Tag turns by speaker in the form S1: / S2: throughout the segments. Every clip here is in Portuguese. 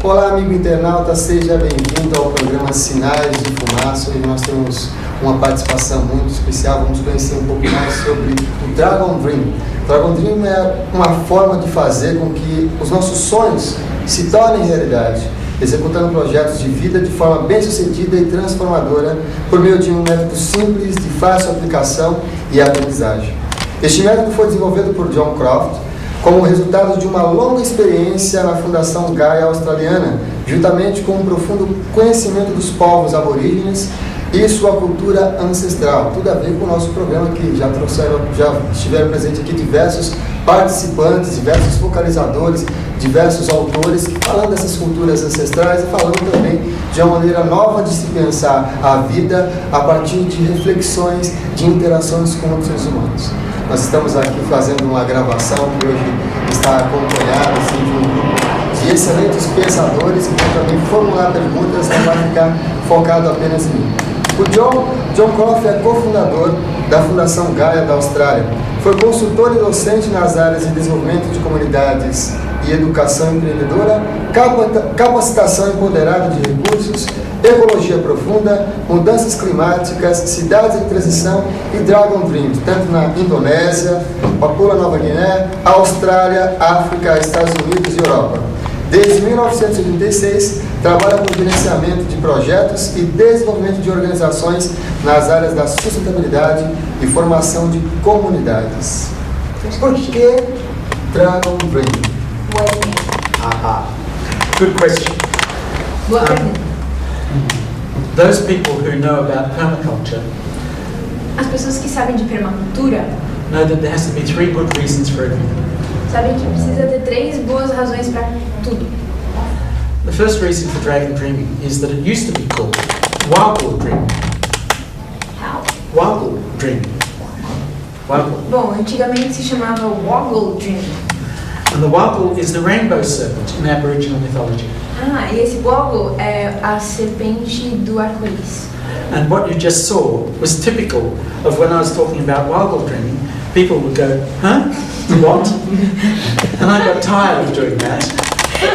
S1: Olá, amigo internauta, seja bem-vindo ao programa Sinais de Fumaça. Hoje nós temos uma participação muito especial. Vamos conhecer um pouco mais sobre o Dragon Dream. O Dragon Dream é uma forma de fazer com que os nossos sonhos se tornem realidade, executando projetos de vida de forma bem-sucedida e transformadora por meio de um método simples, de fácil aplicação e aprendizagem. Este método foi desenvolvido por Croft como resultado de uma longa experiência na Fundação Gaia australiana, juntamente com um profundo conhecimento dos povos aborígenes e sua cultura ancestral. Tudo a ver com o nosso programa, que já estiveram presentes aqui diversos participantes, diversos focalizadores, diversos autores, falando dessas culturas ancestrais e falando também de uma maneira nova de se pensar a vida a partir de reflexões, de interações com outros seres humanos. Nós estamos aqui fazendo uma gravação que hoje está acompanhada assim, de um grupo de excelentes pensadores que vão também formular perguntas, não vai ficar focado apenas em mim. O John Croft é cofundador da Fundação Gaia da Austrália. Foi consultor e docente nas áreas de desenvolvimento de comunidades e educação empreendedora, capacitação empoderada de recursos, ecologia profunda, mudanças climáticas, cidades em transição e Dragon Dreams, tanto na Indonésia, Paula Nova Guiné, Austrália, África, Estados Unidos e Europa. Desde 1986, trabalha com gerenciamento de projetos e desenvolvimento de organizações nas áreas da sustentabilidade e formação de comunidades. Por que Dragon Dream?
S2: Good question. Those people who know about permaculture
S3: As pessoas que sabem de permacultura
S2: know that there has to be 3 good reasons for everything.
S3: sabem que precisa ter 3 boas razões para tudo.
S2: The first reason for dragon dreaming is that it used to be called woggle dreaming.
S3: How?
S2: Woggle dreaming. Woggle.
S3: Bom, antigamente se chamava Woggle Dream.
S2: And the woggle is the rainbow serpent in Aboriginal mythology.
S3: E esse Woggle é a serpente do arco-íris.
S2: And what you just saw was typical of when I was talking about woggle dreaming. People would go, huh? What? And I got tired of doing that.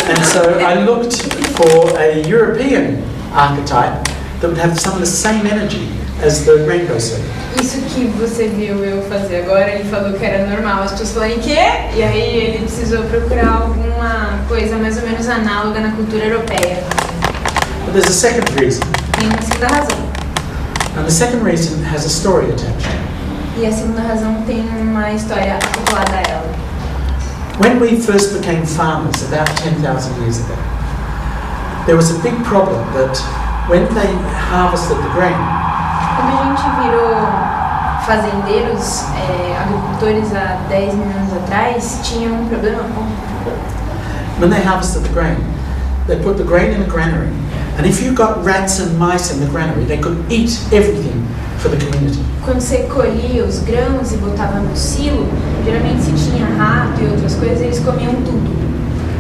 S2: And so I looked for a European archetype that would have some of the same energy as the rainbow serpent.
S3: Isso que você viu eu fazer agora, ele falou que era normal. As pessoas falaram, quê? E aí ele precisou procurar alguma coisa mais ou menos análoga na cultura europeia.
S2: But there's a second reason.
S3: Tem uma segunda razão.
S2: And the second reason has a story attached.
S3: E a segunda razão tem uma história acoplada a ela.
S2: When we first became farmers about 10,000 years ago, there was a big problem that when they harvested the grain,
S3: Quando a gente virou fazendeiros, agricultores há 10 mil anos atrás, tinha um problema com...
S2: when they harvested the grain, they put the grain in a granary, and if you got rats and mice in the granary, they could eat everything for the community.
S3: Quando você colhia os grãos e botava no silo, geralmente se tinha rato e outras coisas, eles comiam tudo.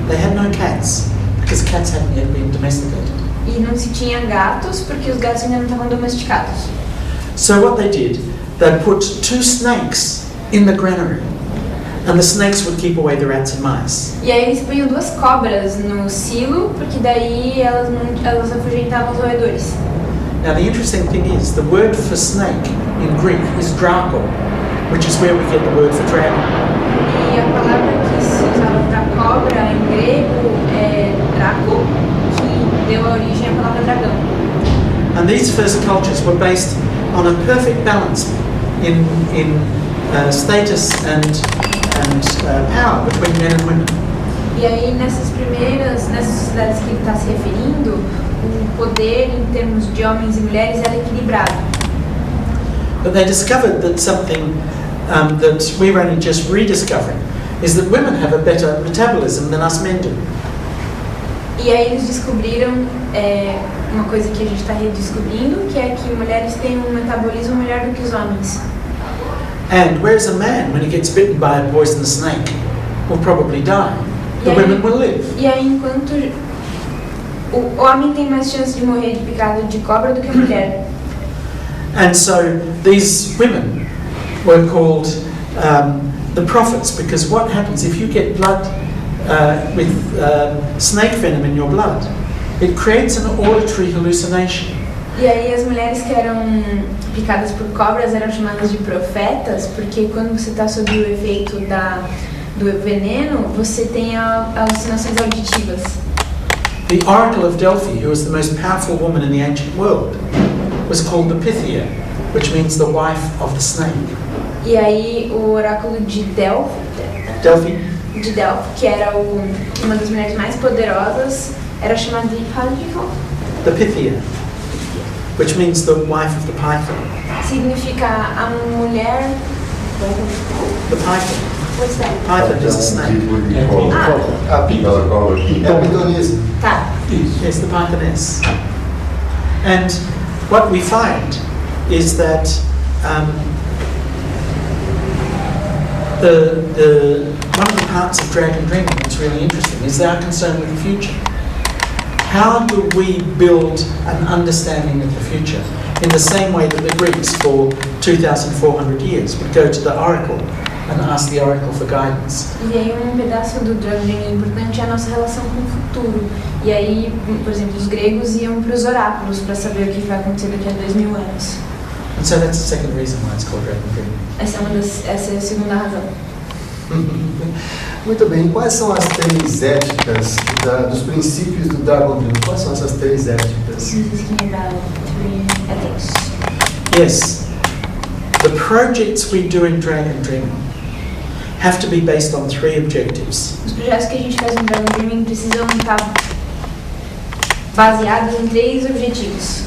S2: They had no cats, because cats hadn't yet been domesticated.
S3: E não se tinha gatos, porque os gatos ainda não estavam domesticados.
S2: So what they did, they put 2 snakes in the granary, and the snakes would keep away the rats and mice.
S3: E aí eles punham 2 cobras no silo, porque daí elas afugentavam os roedores.
S2: Now the interesting thing is, the word for snake in Greek is draco, which is where we get the word for dragon.
S3: E a palavra que se usava para cobra em grego é draco, que deu a origem à palavra dragão.
S2: And these first cultures were based on a perfect balance in status and power between men and women.
S3: E aí nessas sociedades que ele está se referindo, o poder em termos de homens e mulheres era equilibrado.
S2: But they discovered that something that we're only just rediscovering is that women have a better metabolism than us men do.
S3: E aí eles descobriram uma coisa que a gente está redescobrindo, que é que mulheres têm um metabolismo melhor do que os homens.
S2: And whereas a man, when he gets bitten by a poisonous snake, will probably die, the women will live.
S3: E aí enquanto o homem tem mais chance de morrer de picada de cobra do que a mulher.
S2: And so these women were called the prophets, because what happens if you get blood with snake venom in your blood. It creates an auditory hallucination.
S3: E aí as mulheres que eram picadas por cobras eram chamadas de profetas, porque quando você está sob o efeito do veneno, você tem alucinações auditivas.
S2: The Oracle of Delphi, who was the most powerful woman in the ancient world, was called the Pythia, which means the wife of the snake.
S3: E aí o oráculo de
S2: Delphi,
S3: que era uma das mulheres mais poderosas, era chamada de
S2: the Pythia, which means the wife of the python.
S3: significa a mulher.
S2: The python.
S3: What's that?
S2: Python is a snake.
S1: Pitonismo.
S3: Tá.
S2: Yes, the pythoness. And what we find is that one of the parts of dragon dreaming that's really interesting is our concern with the future. How do we build an understanding of the future in the same way that the Greeks for 2,400 years would go to the oracle and ask the oracle for guidance?
S3: E aí pedaço do dragon dreaming importante é a nossa relação com o futuro. E aí, por exemplo, os gregos iam para os oráculos para saber o que vai acontecer daqui a 2000 anos.
S2: And so that's the second reason why it's called dragon dreaming.
S3: Essa é a segunda razão.
S1: Muito bem, quais são as 3 éticas dos princípios do Dragon Dream? Quais são essas 3 éticas?
S2: Yes, the projects we do in Dragon Dreaming have to be based on 3 objectives.
S3: Os projetos que a gente faz no Dragon Dreaming precisam estar baseados em 3 objetivos.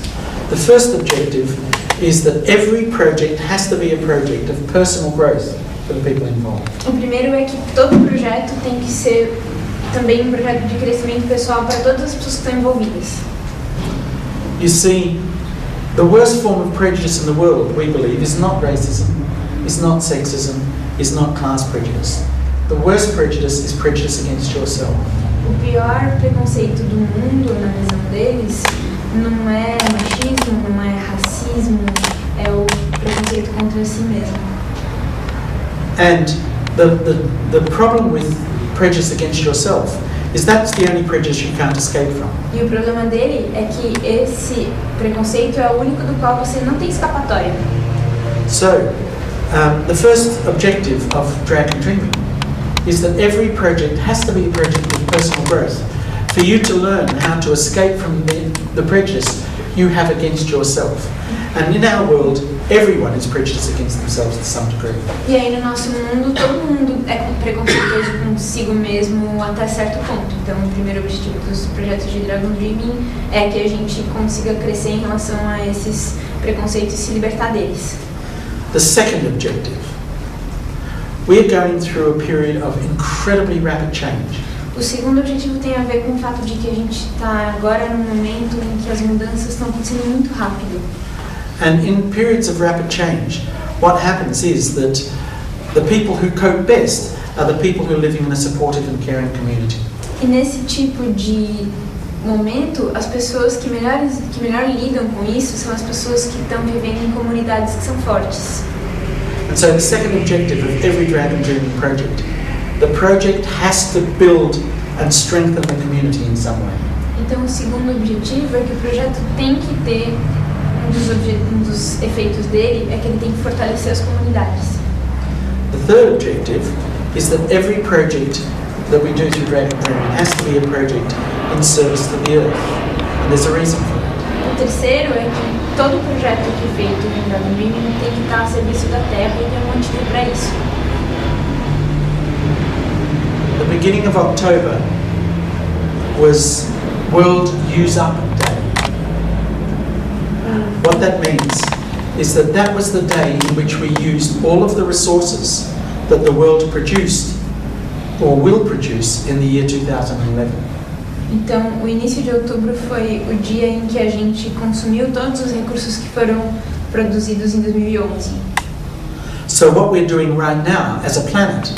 S2: The first objective is that every project has to be a project of personal growth for the people involved.
S3: O primeiro é que todo projeto tem que ser também um projeto de crescimento pessoal para todas as pessoas que estão envolvidas.
S2: You see, the worst form of prejudice in the world, we believe, is not racism, is not sexism, is not class prejudice. The worst prejudice is prejudice against yourself.
S3: O pior preconceito do mundo, na visão deles, não é machismo, não é racismo, é o preconceito contra si mesmo.
S2: And the problem with prejudice against yourself is that's the only prejudice you can't escape from.
S3: E o problema dele é que esse preconceito é o único do qual você não tem escapatória.
S2: So, the first objective of Dragon Dreaming is that every project has to be a project of personal growth. For you to learn how to escape from the prejudice you have against yourself. And in our world, everyone is prejudiced against themselves to some degree.
S3: E aí no nosso mundo, todo mundo é preconceituoso consigo mesmo até certo ponto. Então o primeiro objetivo dos projetos de Dragon Dreaming é que a gente consiga crescer em relação a esses preconceitos e se libertar deles.
S2: The second objective, we are going through a period of incredibly rapid change.
S3: O segundo objetivo tem a ver com o fato de que a gente está agora num momento em que as mudanças estão acontecendo muito rápido.
S2: And in periods of rapid change, what happens is that the people who cope best are the people who are living in a supportive and caring community.
S3: E nesse tipo de momento, as pessoas que melhor lidam com isso são as pessoas que estão vivendo em comunidades que são fortes.
S2: And so the second objective of every Dragon Dreaming project, the project has to build and strengthen the community in some way.
S3: Então o segundo objetivo é que o projeto tem que ter um dos efeitos dele é que ele tem que fortalecer as comunidades.
S2: The third objective is that every project that we do through Dragon Dreaming has to be a project in service to the earth. And there's a reason for that.
S3: O terceiro é que todo projeto que é feito no Dragon Dreaming tem que estar a serviço da Terra e tem um motivo para isso.
S2: The beginning of October was World Use Up Day. What that means is that was the day in which we used all of the resources that the world produced or will produce in the year 2011.
S3: Então, o início de outubro foi o dia em que a gente consumiu todos os recursos que foram produzidos em 2011.
S2: So what we're doing right now as a planet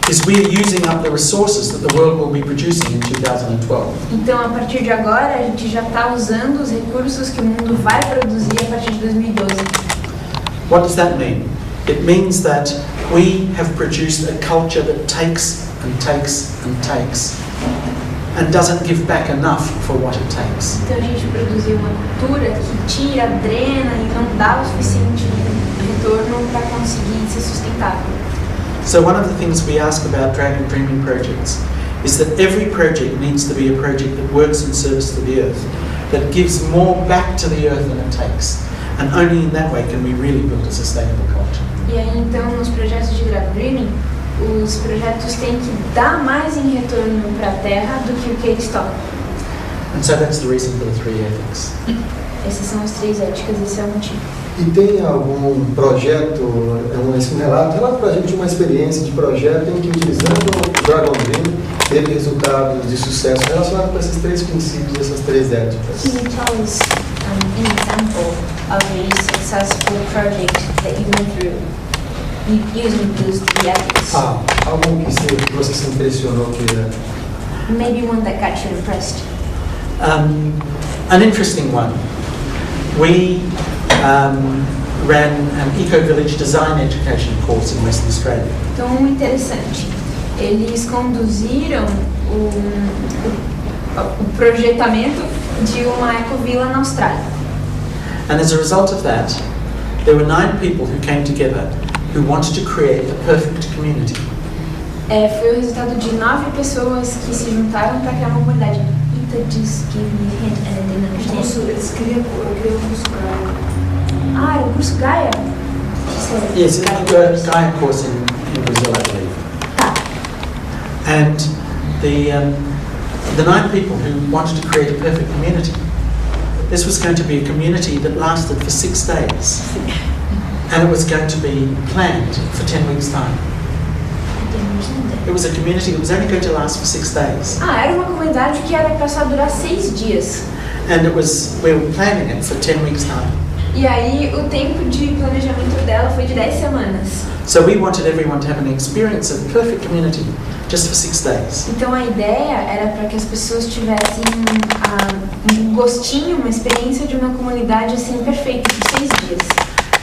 S2: is we're using up the resources that the world will be producing in 2012.
S3: Então, a partir de agora, a gente já está usando os recursos que o mundo vai produzir a partir de 2012.
S2: What does that mean? It means that we have produced a culture that takes and takes and doesn't give back enough for what it takes.
S3: Então a gente produziu uma cultura que tira, drena e não dá o suficiente de retorno para conseguir ser sustentável.
S2: So one of the things we ask about Dragon Dreaming projects is that every project needs to be a project that works in service to the earth, that gives more back to the earth than it takes. And only in that way can we really build a sustainable culture.
S3: E aí então nos projetos de Dragon Dreaming, os projetos têm que dar mais em retorno para a Terra do que o que eles tomam.
S2: And so that's the reason for the 3 ethics.
S3: Essas são as 3 éticas, esse é o motivo.
S1: E tem algum projeto, esse relato pra gente de uma experiência de projeto em que, utilizando o Dragon Dream, teve resultados de sucesso relacionados com esses 3 princípios, essas 3 éticas?
S3: Can you tell us an example of a successful project that you went through using those 3 ethics?
S1: Algum que você se impressionou queira?
S3: Maybe one that got you impressed.
S2: An interesting one. We ran an eco-village design education course in Western Australia.
S3: Então, interessante. Eles conduziram o projetamento de uma ecovila na Austrália.
S2: And as a result of that, there were 9 people who came together who wanted to create the perfect community.
S3: Foi o resultado de 9 pessoas que se juntaram para criar uma comunidade. Just give me a hint and I didn't understand.
S4: Eles criam o curso Gaia.
S3: Era o curso Gaia?
S2: Yes, it's a Gaia course in Brazil, I believe. And the 9 people who wanted to create a perfect community, this was going to be a community that lasted for 6 days. And it was going to be planned for 10 weeks' time. It was a community that was only going to last for 6 days.
S3: Era uma comunidade que era para só durar 6 dias.
S2: And we were planning it for 10 weeks' time.
S3: E aí o tempo de planejamento dela foi de 10 semanas.
S2: So we wanted everyone to have an experience of perfect community just for 6 days.
S3: Então a ideia era para que as pessoas tivessem um gostinho, uma experiência de uma comunidade assim perfeita por 6 dias.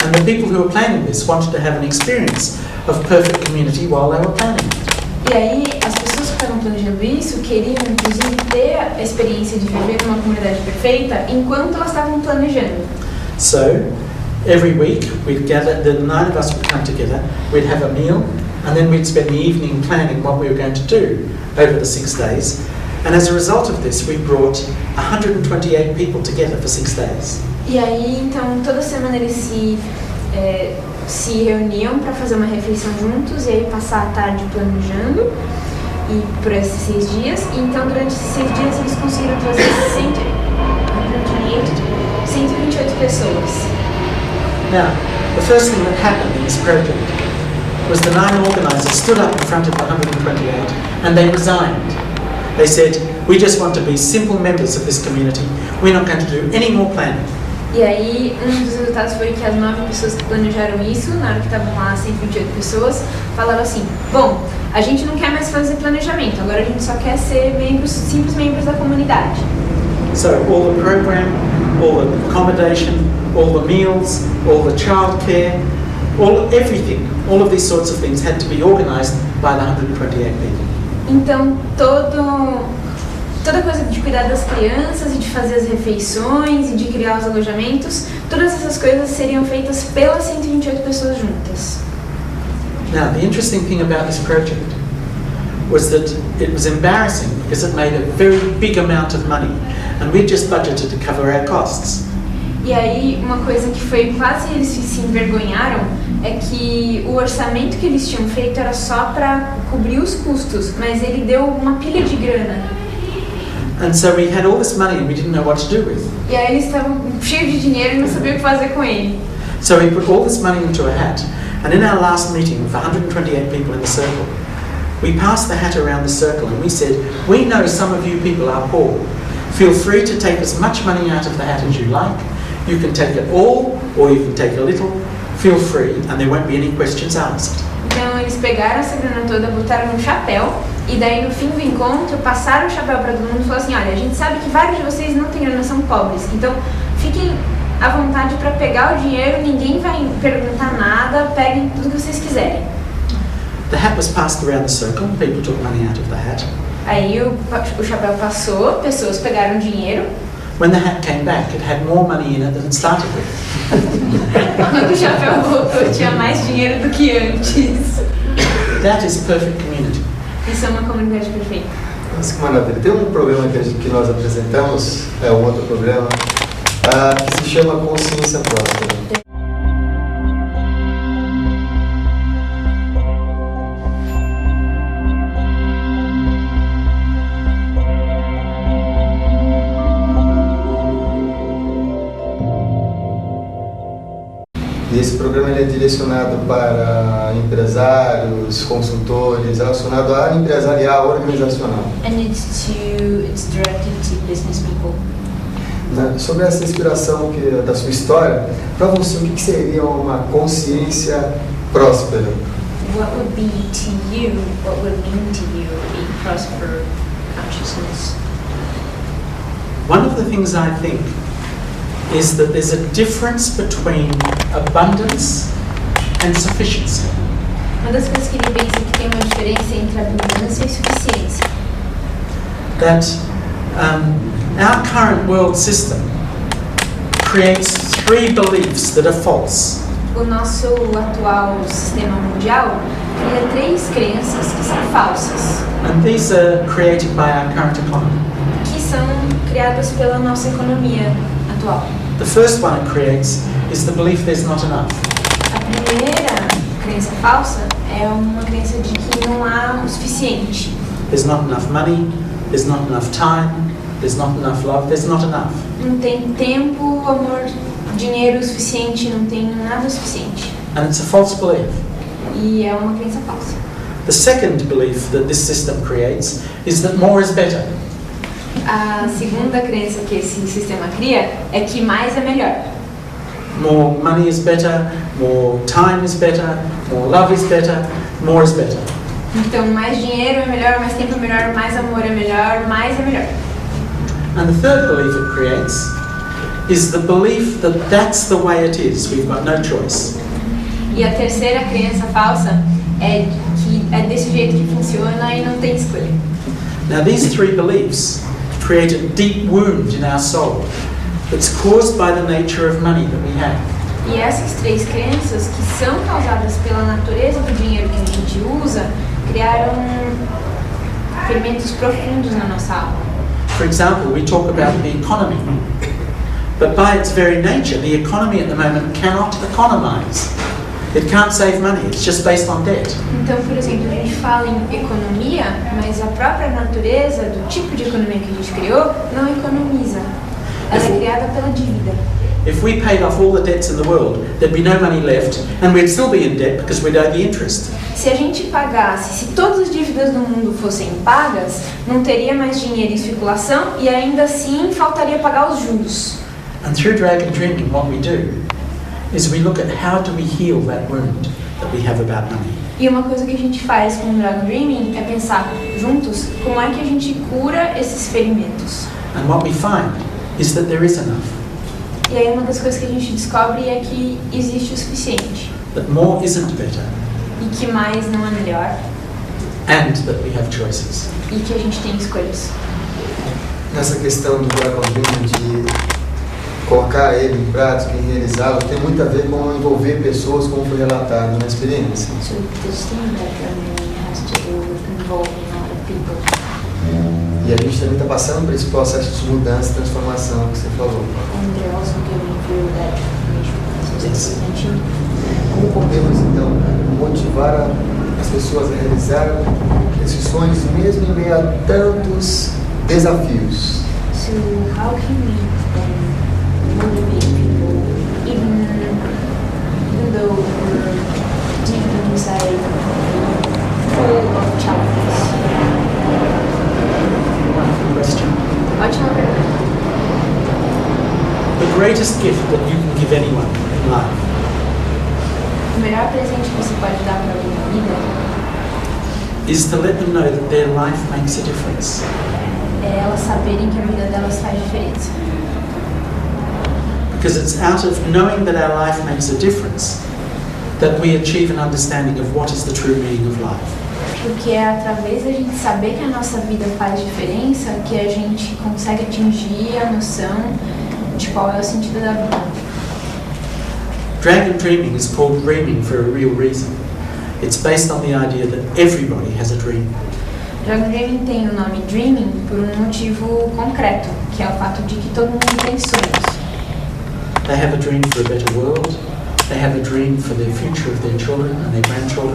S2: And the people who were planning this wanted to have an experience of perfect community while they were planning it.
S3: E aí, as pessoas que estavam planejando isso queriam, inclusive, ter a experiência de viver numa comunidade perfeita enquanto elas estavam planejando.
S2: So, every week, we'd gather, the 9 of us would come together, we'd have a meal, and then we'd spend the evening planning what we were going to do over the 6 days. And as a result of this, we brought 128 people together for 6 days.
S3: E aí, então, toda semana eles se reuniam para fazer uma refeição juntos e aí passar a tarde planejando e por esses 6 dias. E então durante esses 6 dias eles conseguiram trazer 128 pessoas.
S2: Now, the first thing that happened in this project was the 9 organisers stood up in front of the 128 and they resigned. They said, we just want to be simple members of this community. We're not going to do any more planning.
S3: E aí, um dos resultados foi que as 9 pessoas que planejaram isso, na hora que estavam lá 128 pessoas, falaram assim, bom, a gente não quer mais fazer planejamento, agora a gente só quer ser simples membros da comunidade.
S2: So all the program, all the accommodation, all the meals, all the childcare, everything, all of these sorts of things had to be organised by the 128 people.
S3: Então, toda coisa de cuidar das crianças e de fazer as refeições e de criar os alojamentos, todas essas coisas seriam feitas pelas 128 pessoas juntas.
S2: Now, the interesting thing about this project was that it was embarrassing because it made a very big amount of money and we just budgeted to cover our costs.
S3: E aí, uma coisa que foi quase eles se envergonharam é que o orçamento que eles tinham feito era só para cobrir os custos, mas ele deu uma pilha de grana.
S2: And so we had all this money and we didn't know what to do with.
S3: E aí eles estavam cheios de dinheiro e não sabiam o que fazer com ele.
S2: So we put all this money into a hat, and in our last meeting with 128 people in the circle, we passed the hat around the circle and we said, we know some of you people are poor. Feel free to take as much money out of the hat as you like. You can take it all or you can take a little. Feel free and there won't be any questions asked.
S3: Então eles pegaram essa grana toda, botaram num chapéu e daí no fim do encontro passaram o chapéu para todo mundo e falaram assim, olha, a gente sabe que vários de vocês não têm grana, são pobres, então fiquem à vontade para pegar o dinheiro, ninguém vai perguntar nada, peguem tudo que vocês quiserem.
S2: The hat was passed around the circle, people took money out of the hat.
S3: Aí o chapéu passou, pessoas pegaram dinheiro.
S2: When the hat came back, it had more money in it than it started with.
S3: Quando o chapéu voltou, tinha mais dinheiro do que antes.
S2: That is perfect community.
S3: Isso é uma comunidade perfeita.
S1: Nossa, que maravilha. Tem um programa que nós apresentamos, um outro programa, que se chama Consciência Próspera. E esse programa ele é direcionado para empresários, consultores, relacionado a empresarial organizacional.
S3: And it's directed to business people.
S1: Sobre essa inspiração da sua história, para você, o que seria uma consciência próspera?
S3: What would be to you, what would mean to you a prosper consciousness?
S2: One of the things I think is that there's a difference between abundance and sufficiency.
S3: Uma das coisas que ele pensa que tem uma diferença entre abundância e suficiência.
S2: That our current world system creates three beliefs that are false.
S3: O nosso atual sistema mundial cria três crenças que são falsas.
S2: And these are created by our current economy.
S3: Que são criadas pela nossa economia atual.
S2: The first one it creates is the belief there's not enough.
S3: A primeira crença falsa é uma crença de que não há o suficiente.
S2: There's not enough money, there's not enough time, there's not enough love, there's not enough.
S3: Não tem tempo, amor, dinheiro suficiente, não tem nada suficiente.
S2: And it's a false belief.
S3: E é uma crença falsa.
S2: The second belief that this system creates is that more is better.
S3: A segunda crença que esse sistema cria é que mais é melhor.
S2: More money is better, more time is better, more love is better, more is better.
S3: Então, mais dinheiro é melhor, mais tempo é melhor, mais amor é melhor, mais é melhor.
S2: And the third belief it creates is the belief that that's the way it is, we've got no choice.
S3: E a terceira crença falsa é que é desse jeito que funciona e não tem escolha.
S2: Now these three beliefs create a deep wound in our soul that's caused by the nature of money that we have.
S3: E essas três crenças, que são causadas pela natureza do dinheiro que a gente usa, criaram ferimentos profundos na nossa alma.
S2: For example, we talk about the economy, but by its very nature, the economy at the moment cannot economize. It can't save money, it's just based on debt.
S3: Então, por exemplo, a gente fala em economia, mas a própria natureza do tipo de economia que a gente criou não economiza. Ela é criada pela dívida.
S2: If we paid off all the debts in the world, there'd be no money left, and we'd still be in debt because we'd owe the interest.
S3: Se a gente pagasse, se todas as dívidas do mundo fossem pagas, não teria mais dinheiro em circulação e ainda assim faltaria pagar os juros.
S2: And through Dragon Dreaming, what we do is we look at how do we heal that wound that we have about money.
S3: E uma coisa que a gente faz com o Dragon Dreaming é pensar juntos como é que a gente cura esses ferimentos.
S2: And what we find is that there is enough.
S3: E aí uma das coisas que a gente descobre é que existe o suficiente.
S2: That more isn't better.
S3: E que mais não é melhor.
S2: And that we have choices.
S3: E que a gente tem escolhas.
S1: Nessa questão do Dragon Dreaming, de colocar ele em prática e realizá-lo, tem muito a ver com envolver pessoas, como foi relatado na experiência.
S3: So this thing that has to do with involving a lot of people.
S1: E a gente também está passando por esse processo de mudança e transformação que você falou.
S3: And they're also going through that transformation process that you mentioned.
S1: Como podemos, então, motivar as pessoas a realizar esses sonhos mesmo em meio a tantos desafios?
S3: So how can we motivate people, even though we're deep inside, full of challenges?
S2: Wonderful question.
S3: Ótima pergunta.
S2: The greatest gift that you can give anyone in life
S3: O melhor presente que você pode dar para alguém na vida
S2: is to let them know that their life makes a difference.
S3: é elas saberem que a vida delas faz diferença.
S2: Because it's out of knowing that our life makes a difference that we achieve an understanding of what is the true meaning of life.
S3: Porque é através da gente saber que a nossa vida faz diferença que a gente consegue atingir a noção de qual é o sentido da vida.
S2: Dragon dreaming is called dreaming for a real reason. It's based on the idea that everybody has a dream.
S3: Dragon Dreaming tem o nome Dreaming por um motivo concreto, que é o fato de que todo mundo tem sonhos.
S2: They have a dream for a better world. They have a dream for the future of their children and their grandchildren.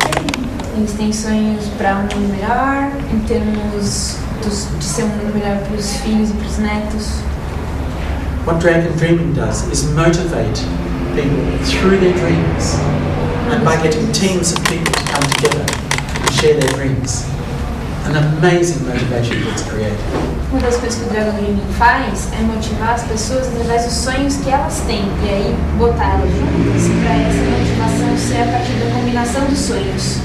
S3: Eles têm sonhos para um mundo melhor, em termos de ser um mundo melhor para os filhos e para os netos.
S2: What Dragon Dreaming does is motivate people through their dreams, and by getting teams of people to come together and share their dreams, an amazing motivation gets created.
S3: Uma das coisas que o Dragon Dreaming faz é motivar as pessoas através dos sonhos que elas têm, e aí botar elas juntas para essa motivação ser a partir da combinação dos sonhos.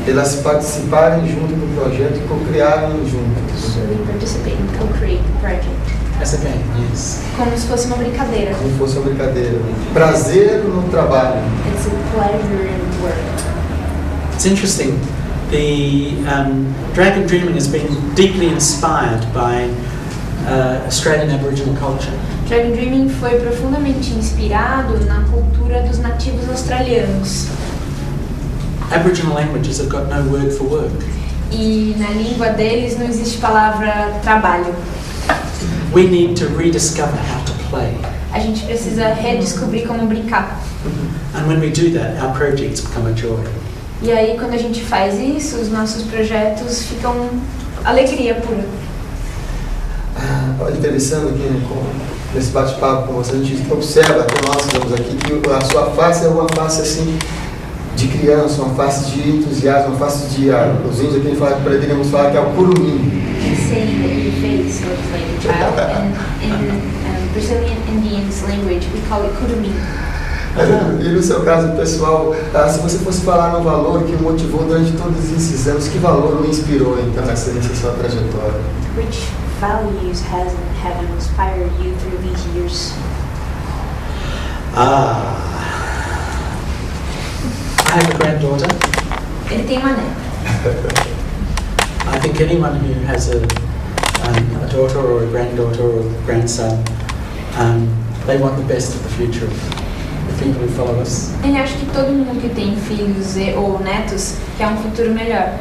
S1: Elas participarem junto do projeto e co-criarem juntas.
S3: So we participate and co-create the project.
S2: As a game, yes.
S3: Como se fosse uma brincadeira.
S1: Como fosse uma brincadeira. Prazer no trabalho.
S3: It's a pleasure in work.
S2: It's interesting. The Dragon Dreaming has been deeply inspired by Australian Aboriginal culture.
S3: Dragon Dreaming foi profundamente inspirado na cultura dos nativos australianos.
S2: Aboriginal languages have got no word for work.
S3: E na língua deles não existe palavra trabalho.
S2: We need to rediscover how to play.
S3: A gente precisa redescobrir como brincar.
S2: And when we do that, our projects become a joy.
S3: E aí, quando a gente faz isso, os nossos projetos ficam alegria pura.
S1: Olha, interessante aqui nesse bate-papo com você, a gente observa que nós estamos aqui que a sua face é uma face assim de criança, uma face de entusiasmo, uma face de os índios aqui poderíamos falar que é o curumim.
S3: Saying that your face looks like a child, and in Brazilian Indians language we call it curumim.
S1: E no seu caso pessoal, se você fosse falar um valor que o motivou durante todos esses anos, que valor o inspirou então nessa sua trajetória?
S3: Which values have inspired you through these years?
S2: I have a granddaughter.
S3: Ele tem uma neta.
S2: I think anyone who has a daughter or a granddaughter or a grandson, they want the best of the future of the people who follow us.
S3: Ele acha que todo mundo que tem filhos ou netos quer um futuro melhor.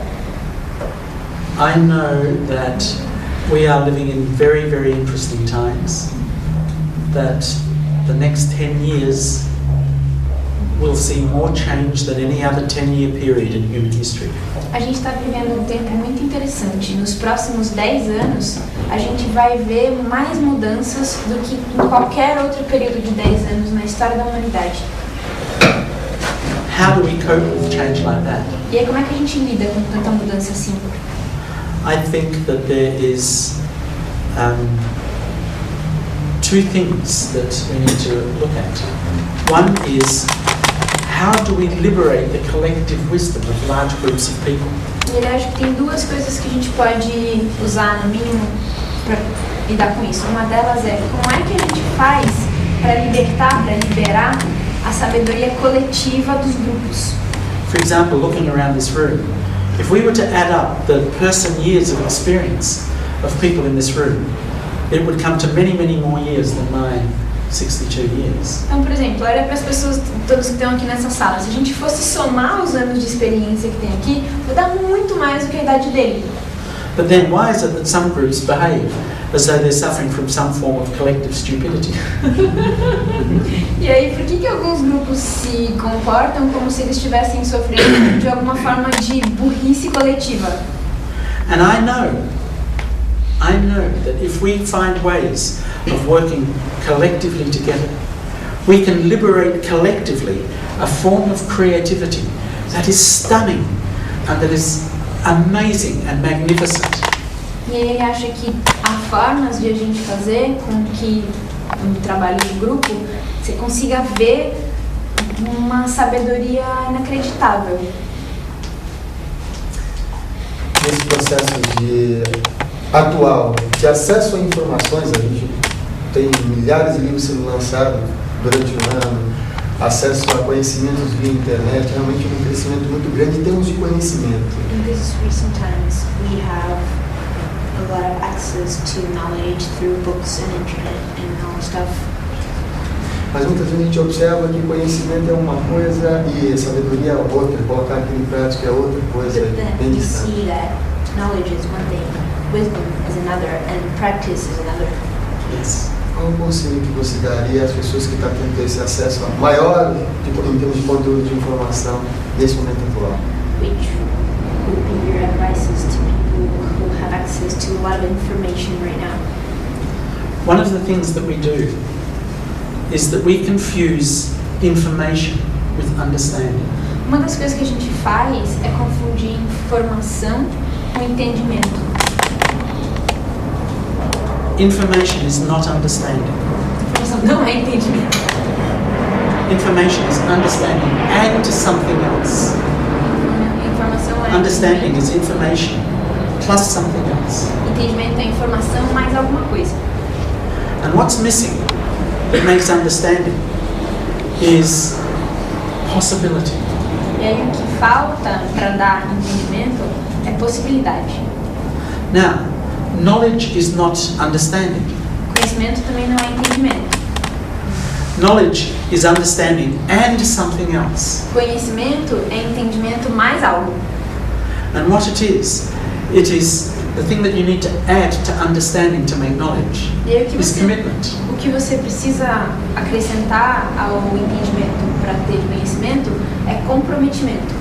S2: I know that we are living in very, very interesting times, that the next 10 years will see more change than any other 10-year period in human history.
S3: A gente está vivendo um tempo muito interessante. Nos próximos 10 anos, a gente vai ver mais mudanças do que em qualquer outro período de 10 anos na história da humanidade.
S2: How do we cope with change like that?
S3: E aí, como é que a gente lida com tanta mudança assim?
S2: I think that there is two things that we need to look at. One is, how do we liberate the collective wisdom of large groups of people?
S3: E ele acha que tem duas coisas que a gente pode usar, no mínimo, para lidar com isso. Uma delas é, como é que a gente faz para liberar a sabedoria coletiva dos grupos?
S2: For example, looking around this room, if we were to add up the person years of experience of people in this room, it would come to many, many more years than my 62 years.
S3: Então, por exemplo, olha para as pessoas todas que estão aqui nessa sala. Se a gente fosse somar os anos de experiência que tem aqui, vai dar muito mais do que a idade dele.
S2: But then why is it that some groups behave as though they're suffering from some form of collective stupidity?
S3: E aí, por que alguns grupos se comportam como se eles estivessem sofrendo de alguma forma de burrice coletiva?
S2: And I know that if we find ways of working collectively together, we can liberate collectively a form of creativity that is stunning and that is amazing and magnificent.
S3: E ele acha que há formas de a gente fazer com que no trabalho de grupo você consiga ver uma sabedoria inacreditável.
S1: Nesse processo atual de acesso a informações, a gente tem milhares de livros sendo lançados durante o ano, acesso a conhecimentos via internet, realmente um crescimento muito grande em termos de conhecimento.
S3: In these recent times, we have a lot of access to knowledge through books and internet and all stuff.
S1: Mas muitas vezes a gente observa que conhecimento é uma coisa e sabedoria é outra, colocar aquilo em prática é outra coisa,
S3: But then
S1: bem
S3: you
S1: distante.
S3: see that knowledge is one thing, wisdom is another, and practice is another.
S2: Yes.
S1: Qual o conselho que você daria às pessoas que estão tendo esse acesso maior em termos de conteúdo de informação nesse momento atual?
S3: Which would be your advices to people who have access to a lot of information right now?
S2: One of the things that we do is that we confuse information with understanding.
S3: Uma das coisas que a gente faz é confundir informação com entendimento.
S2: Information is not understanding.
S3: Informação não é entendimento.
S2: Information is understanding and something else.
S3: Informação é
S2: Understanding is information plus something else.
S3: Entendimento é informação mais alguma coisa.
S2: And what's missing that makes understanding is possibility.
S3: E aí o que falta para dar entendimento é possibilidade.
S2: Now, knowledge is not understanding.
S3: Conhecimento também não é entendimento.
S2: Knowledge is understanding and something else.
S3: Conhecimento é entendimento mais algo.
S2: And what it is the thing that you need to add to understanding to make knowledge
S3: E aí
S2: is commitment.
S3: o que você precisa acrescentar ao entendimento para ter conhecimento é comprometimento.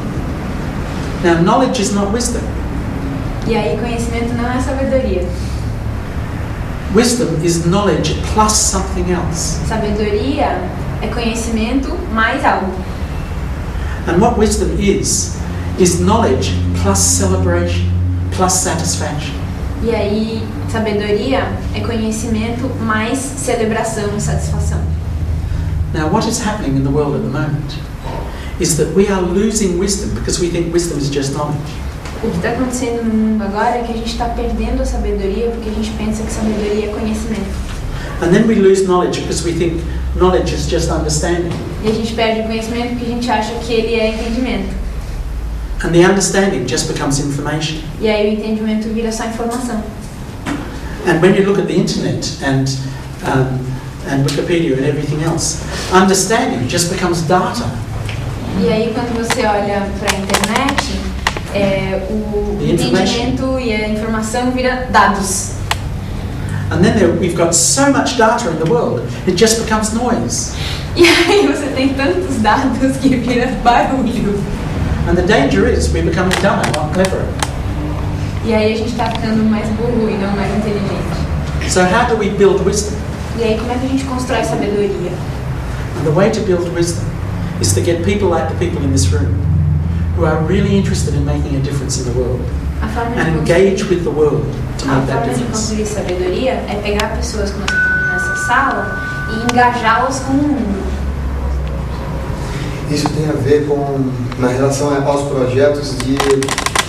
S2: Now, knowledge is not wisdom.
S3: E aí conhecimento não é sabedoria.
S2: Wisdom is knowledge plus something else.
S3: Sabedoria é conhecimento mais algo.
S2: And what wisdom is knowledge plus celebration plus satisfaction.
S3: E aí sabedoria é conhecimento mais celebração e satisfação.
S2: Now, what is happening in the world at the moment is that we are losing wisdom because we think wisdom is just knowledge.
S3: O que está acontecendo no mundo agora é que a gente está perdendo a sabedoria porque a gente pensa que sabedoria é conhecimento.
S2: And then we lose knowledge because we think knowledge is just understanding.
S3: E a gente perde o conhecimento porque a gente acha que ele é entendimento.
S2: And the understanding just becomes information.
S3: E aí o entendimento vira só informação.
S2: And when you look at the internet and Wikipedia and everything else, understanding just becomes data.
S3: E aí quando você olha para a internet, o entendimento e a informação vira dados.
S2: And then we've got so much data in the world, it just becomes noise.
S3: E aí você tem tantos dados que vira barulho.
S2: And the danger is we're becoming dumber, not cleverer.
S3: E aí a gente está ficando mais burro e não mais inteligente.
S2: So how do we build wisdom?
S3: E aí como é que a gente constrói sabedoria?
S2: And the way to build wisdom is to get people like the people in this room who are really interested in making a difference in the world
S3: A forma de
S2: and
S3: construir-
S2: engage with the world to
S3: A
S2: make that
S3: forma de
S2: difference.
S3: construir sabedoria é pegar pessoas como estão nessa sala e engajá-las com o mundo.
S1: Isso tem a ver com, na relação aos projetos, de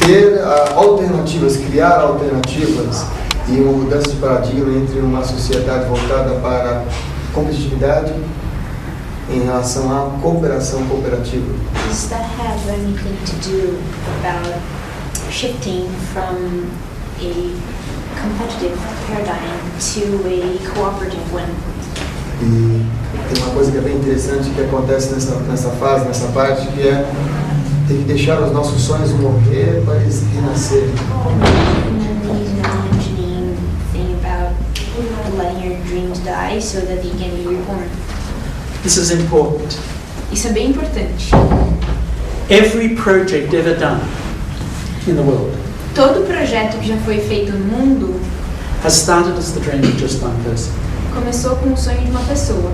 S1: ter alternativas, criar alternativas e uma mudança de paradigma entre uma sociedade voltada para a competitividade em relação à cooperação cooperativa.
S3: Does that have anything to do about shifting from a competitive paradigm to a cooperative one?
S1: E tem uma coisa que é bem interessante que acontece nessa fase, nessa parte, que é ter que deixar os nossos sonhos morrer para eles renascerem.
S3: And then he's mentioning thing about letting your dreams die so that they can be reborn.
S2: This is important.
S3: Isso é bem importante.
S2: Every project ever done in the world
S3: Todo projeto que já foi feito no mundo
S2: has started as the dream of just one person.
S3: começou com o sonho de uma pessoa.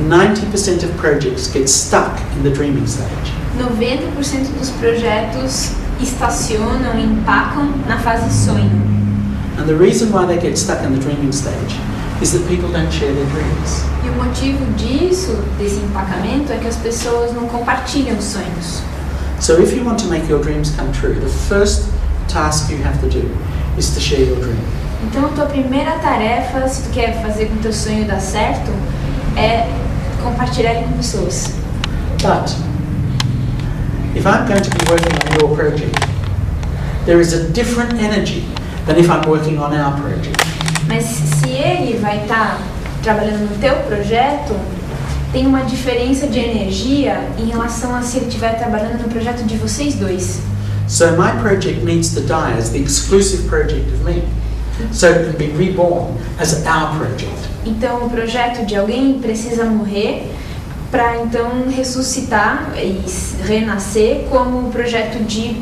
S2: 90% of projects get stuck in the dreaming stage.
S3: 90% dos projetos estacionam e empacam na fase sonho.
S2: And the reason why they get stuck in the dreaming stage is that people don't share their dreams.
S3: E o motivo disso, desse empacamento, é que as pessoas não compartilham os sonhos.
S2: So if you want to make your dreams come true, the first task you have to do is to share your dream.
S3: Então, a tua primeira tarefa, se tu quer fazer com que teu sonho dar certo, é compartilhar com pessoas.
S2: But if I'm going to be working on your project, there is a different energy than if I'm working on our project.
S3: Mas se ele vai estar trabalhando no teu projeto, tem uma diferença de energia em relação a se ele estiver trabalhando no projeto de vocês dois.
S2: So my project needs to die as the exclusive project of me, so it can be reborn as our project.
S3: Então o projeto de alguém precisa morrer para então ressuscitar e renascer como o projeto de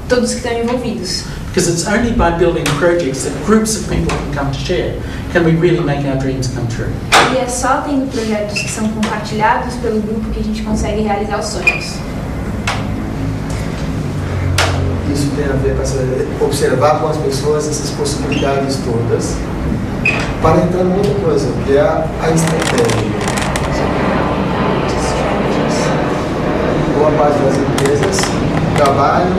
S3: todos que estão envolvidos.
S2: Because it's only by building projects that groups of people can come to share can we really make our dreams come true.
S3: E é só tendo projetos que são compartilhados pelo grupo que a gente consegue realizar os sonhos.
S1: Isso tem a ver com observar com as pessoas essas possibilidades todas, para entrar em outra coisa, que é a estratégia. Boa parte das empresas trabalham,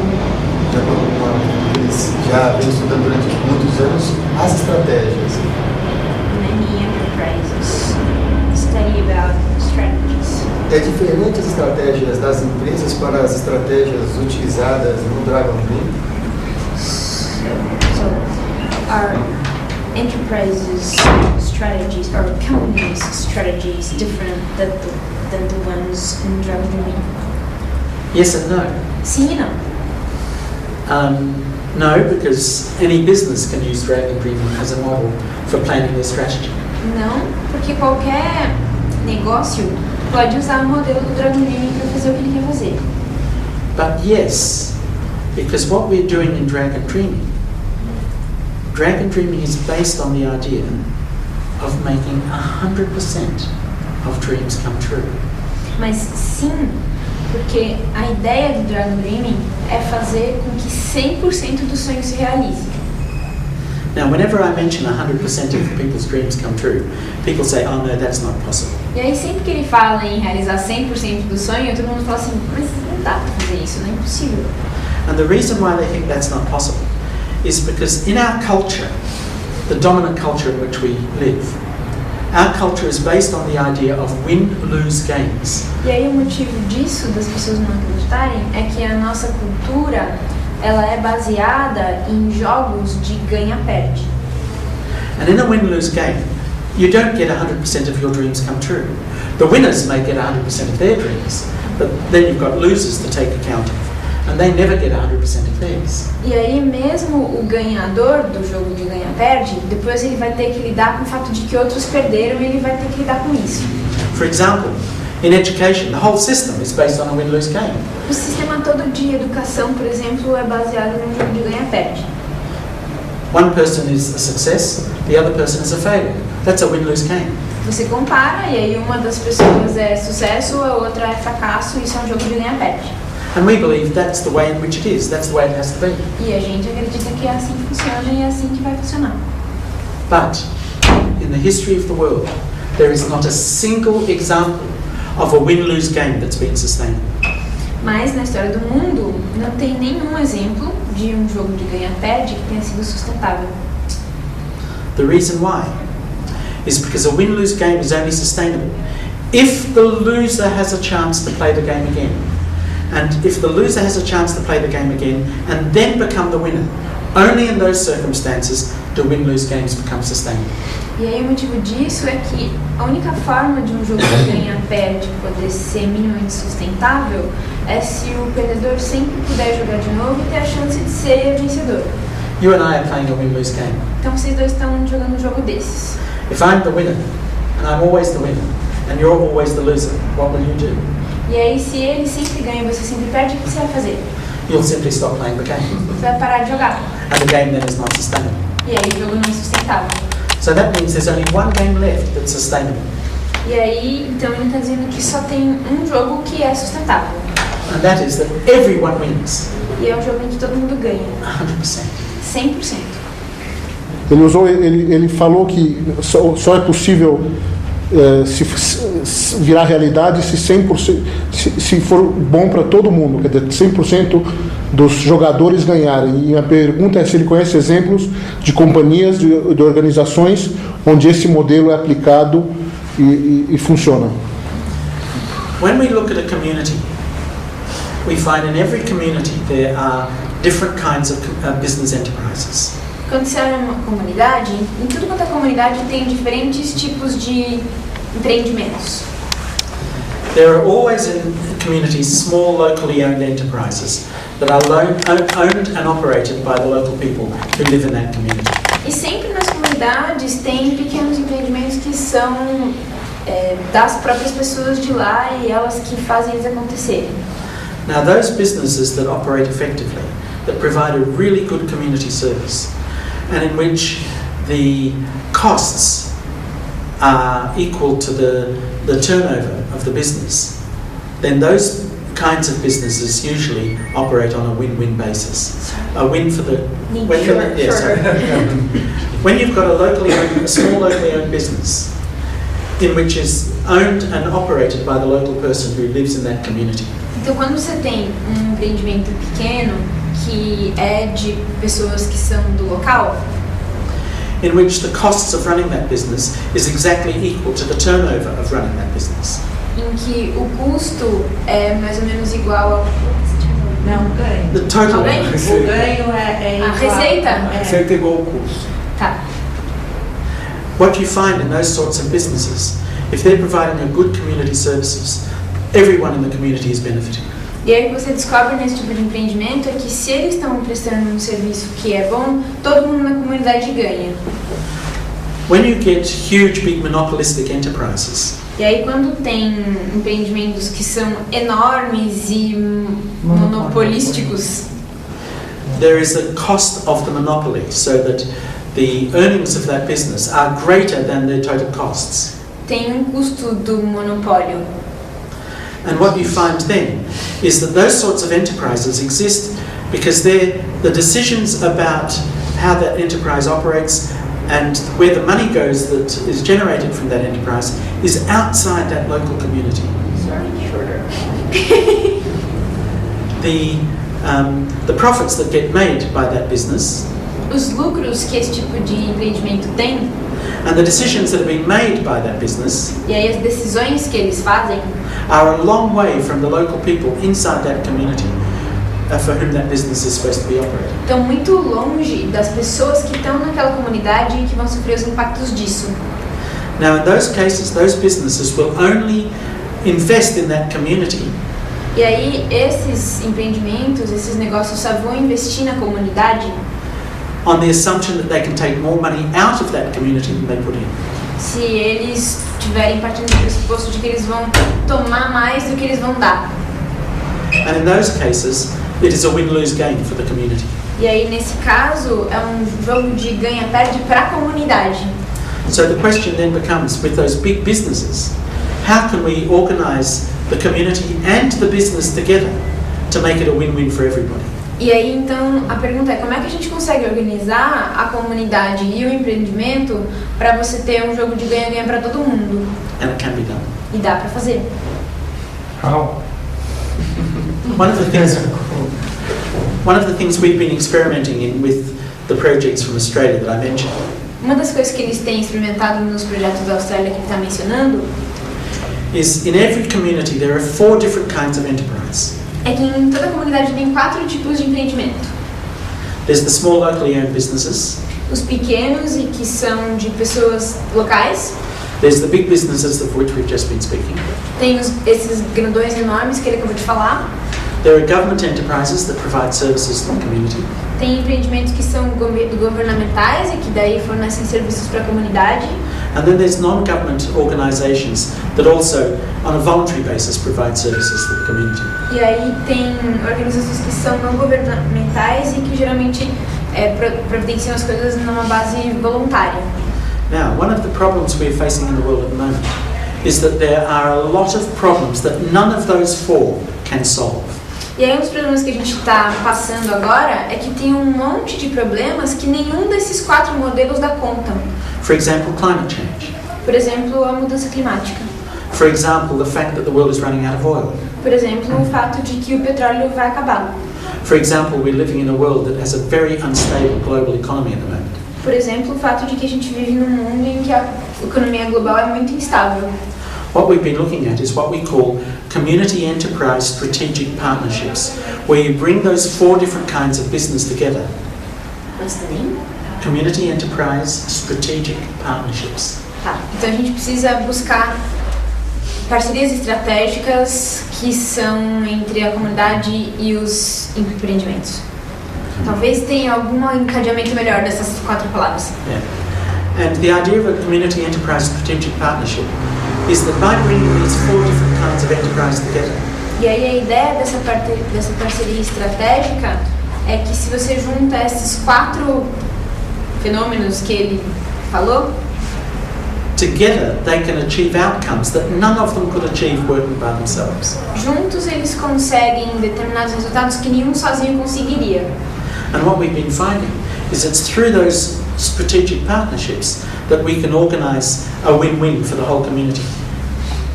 S1: eles já vêm estudando durante muitos anos, as estratégias.
S3: Many enterprises study about strategies.
S1: É diferente as estratégias das empresas para as estratégias utilizadas no Dragon Dream?
S3: So are enterprises strategies or companies strategies different than the ones in Dragon Dream?
S2: Yes and no.
S3: Sim e não.
S2: No, because any business can use Dragon Dreaming as a model for planning their strategy.
S3: Não, porque qualquer negócio pode usar o modelo do Dragon Dreaming para fazer o que ele quer fazer.
S2: But yes, because what we're doing in Dragon Dreaming is based on the idea of making 100% of dreams come true.
S3: Mas sim, porque a ideia do Dragon Dreaming é fazer com que 100% dos sonhos se realizem.
S2: Now, whenever I mention 100% of people's dreams come true, people say, oh no, that's not possible.
S3: E aí sempre que ele fala em realizar 100% do sonho, todo mundo fala assim, mas não dá para fazer isso, não é impossível.
S2: And the reason why they think that's not possible is because in our culture, the dominant culture in which we live, our culture is based on the idea of win-lose games.
S3: E aí o motivo disso, das pessoas não acreditarem, é que a nossa cultura, ela é baseada em jogos de ganha-perde.
S2: And in a win-lose game, you don't get 100% of your dreams come true. The winners may get 100% of their dreams, but then you've got losers to take account of, and they never get 100% of theirs.
S3: E aí mesmo o ganhador do jogo de ganha-perde, depois ele vai ter que lidar com o fato de que outros perderam e ele vai ter que lidar com isso.
S2: For example, in education, the whole system is based on a win-lose game.
S3: O sistema todo de educação, por exemplo, é baseado num jogo de ganha-perde.
S2: One person is a success, the other person is a failure. That's a win-lose game.
S3: Você compara e aí uma das pessoas é sucesso, a outra é fracasso, isso é um jogo de ganha-perde.
S2: And we believe that's the way in which it is, that's the way it has to be.
S3: E a gente acredita que é assim que funciona e é assim que vai funcionar.
S2: But in the history of the world, there is not a single example of a win-lose game that's been sustainable.
S3: Mas na história do mundo, não tem nenhum exemplo de um jogo de ganha-perde que tenha sido sustentável.
S2: The reason why is because a win-lose game is only sustainable if the loser has a chance to play the game again. And if the loser has a chance to play the game again and then become the winner, only in those circumstances do win-lose games become sustainable.
S3: E aí o motivo disso é que a única forma de um jogo de ganha-perde poder ser minimamente sustentável é se o perdedor sempre puder jogar de novo e ter a chance de ser vencedor.
S2: You and I are playing a win-lose game.
S3: Então vocês dois estão jogando um jogo desses.
S2: If I'm the winner, and I'm always the winner, and you're always the loser, what will you do?
S3: E aí se ele sempre ganha e você sempre perde, o que você vai fazer?
S2: You'll simply stop playing the game.
S3: Você vai parar de jogar.
S2: And the game then is not sustainable.
S3: E aí o jogo não é sustentável.
S2: So that means there's only one game left that's sustainable.
S3: E aí, então ele está dizendo que só tem um jogo que é sustentável.
S2: And that is that everyone wins.
S3: E é um jogo em que todo mundo ganha.
S2: 100%.
S3: 100%.
S5: Ele falou que só é possível se virar realidade se 100%, se for bom para todo mundo, quer dizer, 100% dos jogadores ganharem. E a pergunta é se ele conhece exemplos de companhias, de organizações onde esse modelo é aplicado e funciona.
S2: when we look at a community, we find in every community there are different kinds of business enterprises.
S3: Quando você olha uma comunidade, em tudo quanto é comunidade tem diferentes tipos de empreendimentos.
S2: There are always in communities small locally owned enterprises that are owned and operated by the local people who live in that community.
S3: E sempre nas comunidades tem pequenos empreendimentos que são das próprias pessoas de lá e elas que fazem eles acontecerem.
S2: Now those businesses that operate effectively, that provide a really good community service, and in which the costs are equal to the turnover of the business, then those kinds of businesses usually operate on a win-win basis. A win for the... When you've got a small locally owned business in which is owned and operated by the local person who lives in that community.
S3: Então quando você tem empreendimento pequeno que é de pessoas que são do local,
S2: in which the costs of running that business is exactly equal to the turnover of running that business.
S3: Em que o custo é mais ou menos igual ao...
S4: Não, ganho.
S2: The total...
S3: O ganho
S4: É
S3: a receita?
S4: É.
S6: Receita igual ao custo.
S3: Tá.
S2: What you find in those sorts of businesses, if they're providing a good community services, everyone in the community is benefiting.
S3: E aí o que você descobre nesse tipo de empreendimento é que se eles estão prestando um serviço que é bom, todo mundo na comunidade ganha.
S2: When you get huge, big monopolistic enterprises,
S3: E aí quando tem empreendimentos que são enormes e monopolísticos,
S2: there is a cost of the monopoly, so that the earnings of that business are greater than their total costs.
S3: tem custo do monopólio.
S2: And what you find then is that those sorts of enterprises exist because the decisions about how that enterprise operates and where the money goes that is generated from that enterprise is outside that local community. The profits that get made by that business
S3: Os lucros que esse tipo de empreendimento tem,
S2: and the decisions that are being made by that business
S3: e aí as decisões que eles fazem,
S2: are a long way from the local people inside that community for whom that business is supposed to be operating.
S3: estão muito longe das pessoas que estão naquela comunidade e que vão sofrer os impactos disso.
S2: Now in those cases, those businesses will only invest in that community
S3: E aí esses empreendimentos, esses negócios só vão investir na comunidade
S2: on the assumption that they can take more money out of that community than they put in.
S3: se eles tiverem partindo do pressuposto de que eles vão tomar mais do que eles vão dar.
S2: And in those cases, it is a win-lose game for the community.
S3: E aí nesse caso é um jogo de ganha-perde para a comunidade.
S2: So the question then becomes, with those big businesses, how can we organise the community and the business together to make it a win-win for everybody?
S3: E aí então a pergunta é como é que a gente consegue organizar a comunidade e o empreendimento para você ter um jogo de ganha-ganha para todo mundo?
S2: And it can be done.
S3: E dá para fazer.
S6: How?
S2: One of the things we've been experimenting in with the projects from Australia that I mentioned
S3: Uma das coisas que eles têm experimentado nos projetos da Austrália que está mencionando
S2: is in every community there are 4 different kinds of enterprise.
S3: é que em toda a comunidade tem 4 tipos de empreendimento.
S2: There's the small locally owned businesses,
S3: Os pequenos e que são de pessoas locais.
S2: there's the big businesses of which we've just been speaking.
S3: Tem esses grandões enormes que ele acabou de falar.
S2: There are government enterprises that provide services to the community.
S3: Tem empreendimentos que são governamentais e que daí fornecem serviços para a comunidade.
S2: And then there's non-government organisations that also, on a voluntary basis, provide services to the community.
S3: E aí tem organizações que são não governamentais e que geralmente providenciam as coisas numa base voluntária.
S2: Now, one of the problems we're facing in the world at the moment is that there are a lot of problems that none of those 4 can solve.
S3: E aí um dos problemas que a gente está passando agora é que tem um monte de problemas que nenhum desses 4 modelos dá conta.
S2: For example, climate change.
S3: Por exemplo, a mudança climática.
S2: For example, the fact that the world is running out of oil.
S3: Por exemplo, o fato de que o petróleo vai acabar.
S2: For example, we're living in a world that has a very unstable global economy at the moment.
S3: Por exemplo, o fato de que a gente vive num mundo em que a economia global é muito instável.
S2: what we've been looking at is what we call community enterprise strategic partnerships, where you bring those 4 different kinds of business together.
S3: What's the name?
S2: Community enterprise strategic partnerships.
S3: Tá, então a gente precisa buscar parcerias estratégicas que são entre a comunidade e os empreendimentos. Talvez tenha algum encadeamento melhor dessas 4 palavras.
S2: Yeah. And the idea of a community enterprise strategic partnership is that by bringing these 4 different kinds of enterprise together,
S3: E aí a ideia dessa parceria estratégica é que se você junta esses 4 fenômenos que ele falou,
S2: together they can achieve outcomes that none of them could achieve working by themselves.
S3: juntos eles conseguem determinados resultados que nenhum sozinho conseguiria.
S2: And what we've been finding is it's through those strategic partnerships that we can organise a win-win for the whole community.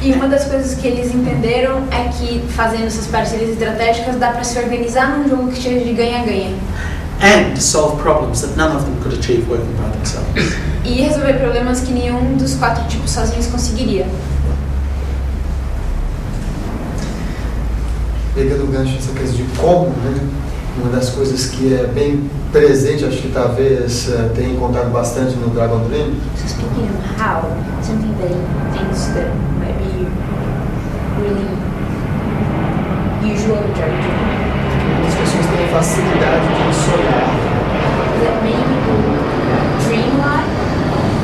S3: E uma das coisas que eles entenderam é que fazendo essas parcerias estratégicas dá para se organizar num jogo que seja de ganha-ganha.
S2: And solve problems that none of them could achieve working by themselves.
S3: E resolver problemas que nenhum dos 4 tipos sozinhos conseguiria.
S1: Pegando o gancho essa coisa de como, né? Uma das coisas que é bem presente, acho que talvez tenha encontrado bastante no Dragon Dream.
S3: So speaking of how, something that he thinks that might be really usual in Dragon Dream.
S1: As pessoas têm facilidade de sonhar,
S3: That many people dream a lot,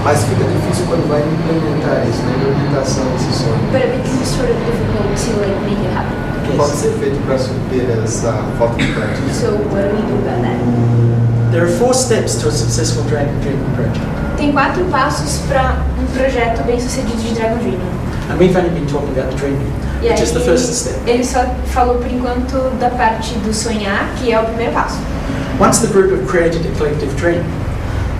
S1: mas fica difícil quando vai implementar isso, né? A implementação desse sonho.
S3: but it becomes sort of difficult to like make it happen.
S1: O que pode ser feito para superar essa falta de prática?
S3: So what do we do about that?
S2: There are 4 steps to a successful Dragon Dreaming project.
S3: Tem 4 passos para projeto bem sucedido de Dragon Dreaming.
S2: And we've only been talking about the dreaming,
S3: E
S2: which is the
S3: aí,
S2: first step.
S3: ele só falou por enquanto da parte do sonhar, que é o primeiro passo.
S2: Once the group have created a collective dream,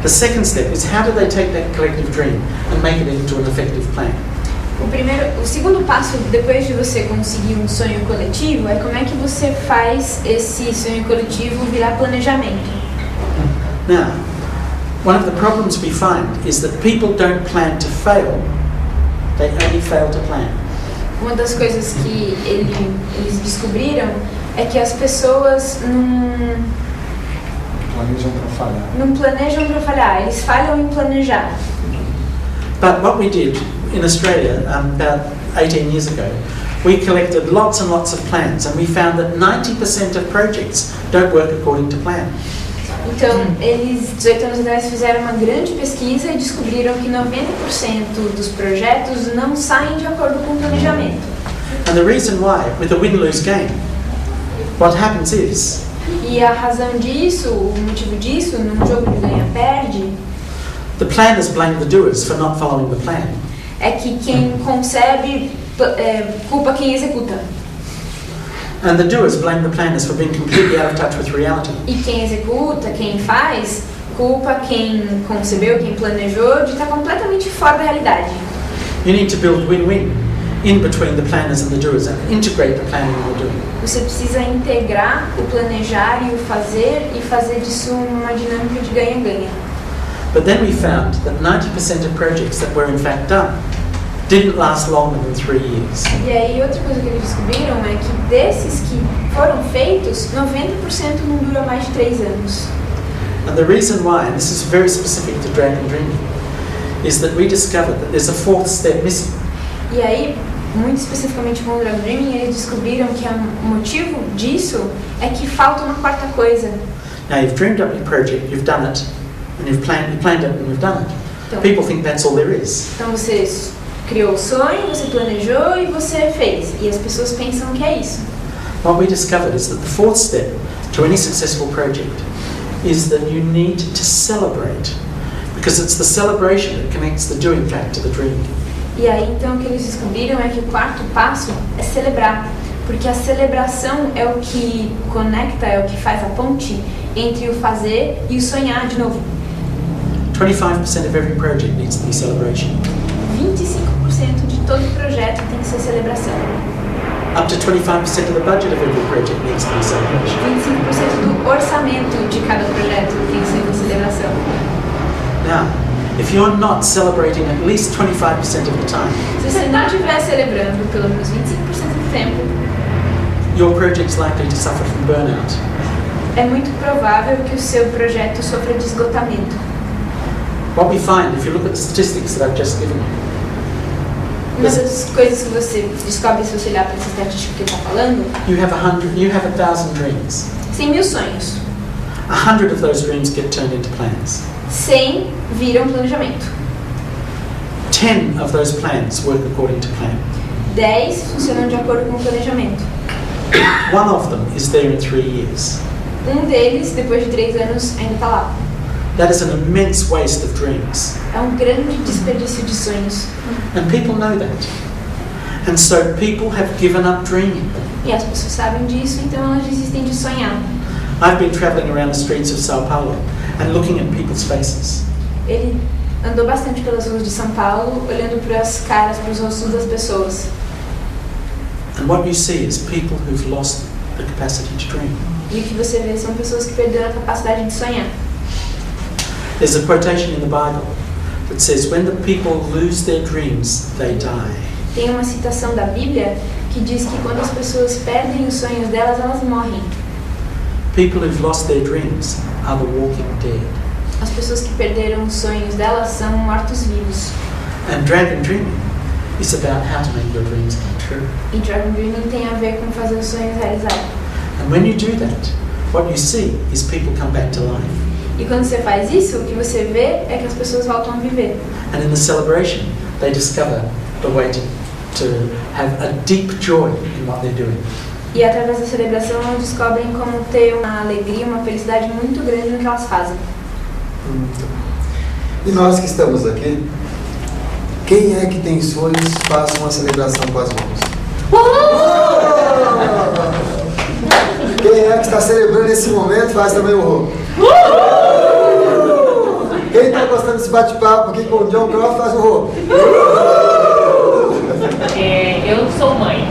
S2: the second step is how do they take that collective dream and make it into an effective plan?
S3: O segundo passo, depois de você conseguir um sonho coletivo, é como é que você faz esse sonho coletivo virar planejamento.
S2: Now, one of the problems we find is that people don't plan to fail, they only fail to plan.
S3: Uma das coisas que eles descobriram é que as pessoas
S1: Planejam para falhar.
S3: não planejam para falhar, eles falham em planejar.
S2: But what we did in Australia about 18 years ago, we collected lots and lots of plans and we found that 90% of projects don't work according to plan.
S3: Então, eles, 18 anos atrás, fizeram uma grande pesquisa e descobriram que 90% dos projetos não saem de acordo com o planejamento.
S2: And the reason why, with a win-lose game, what happens is
S3: E a razão disso, o motivo disso, num jogo de ganha-perde,
S2: the planners blame the doers for not following the plan.
S3: é que quem concebe culpa quem executa.
S2: And the doers blame the planners for being completely out of touch with reality.
S3: E quem executa, quem faz, culpa quem concebeu, quem planejou de estar completamente fora da realidade.
S2: You need to build win-win in between the planners and the doers and integrate the planning and the doing.
S3: Você precisa integrar o planejar e o fazer e fazer disso uma dinâmica de ganha-ganha.
S2: But then we found that 90% of projects that were in fact done didn't last longer than 3 years.
S3: E aí outra coisa que eles descobriram é que desses que foram feitos, 90% não dura mais de 3 anos.
S2: And the reason why, and this is very specific to Dragon Dreaming, is that we discovered that there's a 4th step missing.
S3: E aí, muito especificamente com o Dragon Dreaming, eles descobriram que o motivo disso é que falta uma 4ª coisa.
S2: Now you've dreamed up your project, you've done it, and you planned it and you've done it.
S3: Então,
S2: People think that's all there is.
S3: então você criou o sonho, você planejou e você fez. E as pessoas pensam que é isso.
S2: What we discovered is that the 4th step to any successful project is that you need to celebrate, because it's the celebration that connects the doing fact to the dream.
S3: E aí então o que eles descobriram é que o 4º passo é celebrar, porque a celebração é o que conecta, é o que faz a ponte entre o fazer e o sonhar de novo.
S2: 25% of every project needs to be celebration.
S3: 25% de todo projeto tem que ser celebração.
S2: Up to 25% of the budget of every project needs to be celebration.
S3: 25% do orçamento de cada projeto tem que ser uma celebração.
S2: Now, if if you're not celebrating at least 25% of the time,
S3: Se você não estiver celebrando pelo menos 25% do tempo,
S2: your project's likely to suffer from burnout.
S3: é muito provável que o seu projeto sofra de esgotamento.
S2: What we find, if you look at the statistics that I've just given you,
S3: Uma das coisas que você descobre se você olhar para essa estatística que ele está falando,
S2: you have 1,000 dreams.
S3: 100 mil sonhos.
S2: 100 of those dreams get turned into plans.
S3: 100 viram planejamento.
S2: 10 of those plans work according to plan.
S3: 10 funcionam de acordo com o planejamento.
S2: One of them is there in 3 years.
S3: Deles, depois de 3 anos, ainda está lá.
S2: That is an immense waste of dreams.
S3: É grande desperdício de sonhos.
S2: And people know that. And so people have given up dreaming.
S3: E as pessoas sabem disso, então elas desistem de sonhar.
S2: I've been traveling around the streets of Sao Paulo and looking at people's faces.
S3: Ele andou bastante pelas ruas de São Paulo, olhando para as caras, para os rostos das pessoas.
S2: And what you see is people who've lost the capacity to dream.
S3: E o que você vê são pessoas que perderam a capacidade de sonhar.
S2: There's a quotation in the Bible that says, when the people lose their dreams, they die.
S3: Tem uma citação da Bíblia que diz que quando as pessoas perdem os sonhos delas, elas morrem.
S2: People who've lost their dreams are the walking dead.
S3: As pessoas que perderam os sonhos delas são mortos-vivos.
S2: And Dragon Dreaming is about how to make your dreams come true.
S3: E Dragon Dreaming tem a ver com fazer os sonhos realizarem.
S2: And when you do that, what you see is people come back to life.
S3: E quando você faz isso, o que você vê é que as pessoas voltam a viver.
S2: And in the celebration, they discover the way to have a deep joy in what they're doing.
S3: E através da celebração, elas descobrem como ter uma alegria, uma felicidade muito grande no que elas fazem.
S1: E nós que estamos aqui, quem é que tem sonhos, faça uma celebração com as mãos. Quem é que está celebrando esse momento, faz também o rolo. Quem está gostando desse bate-papo aqui com o John Croft, faz o rolo.
S7: Eu sou mãe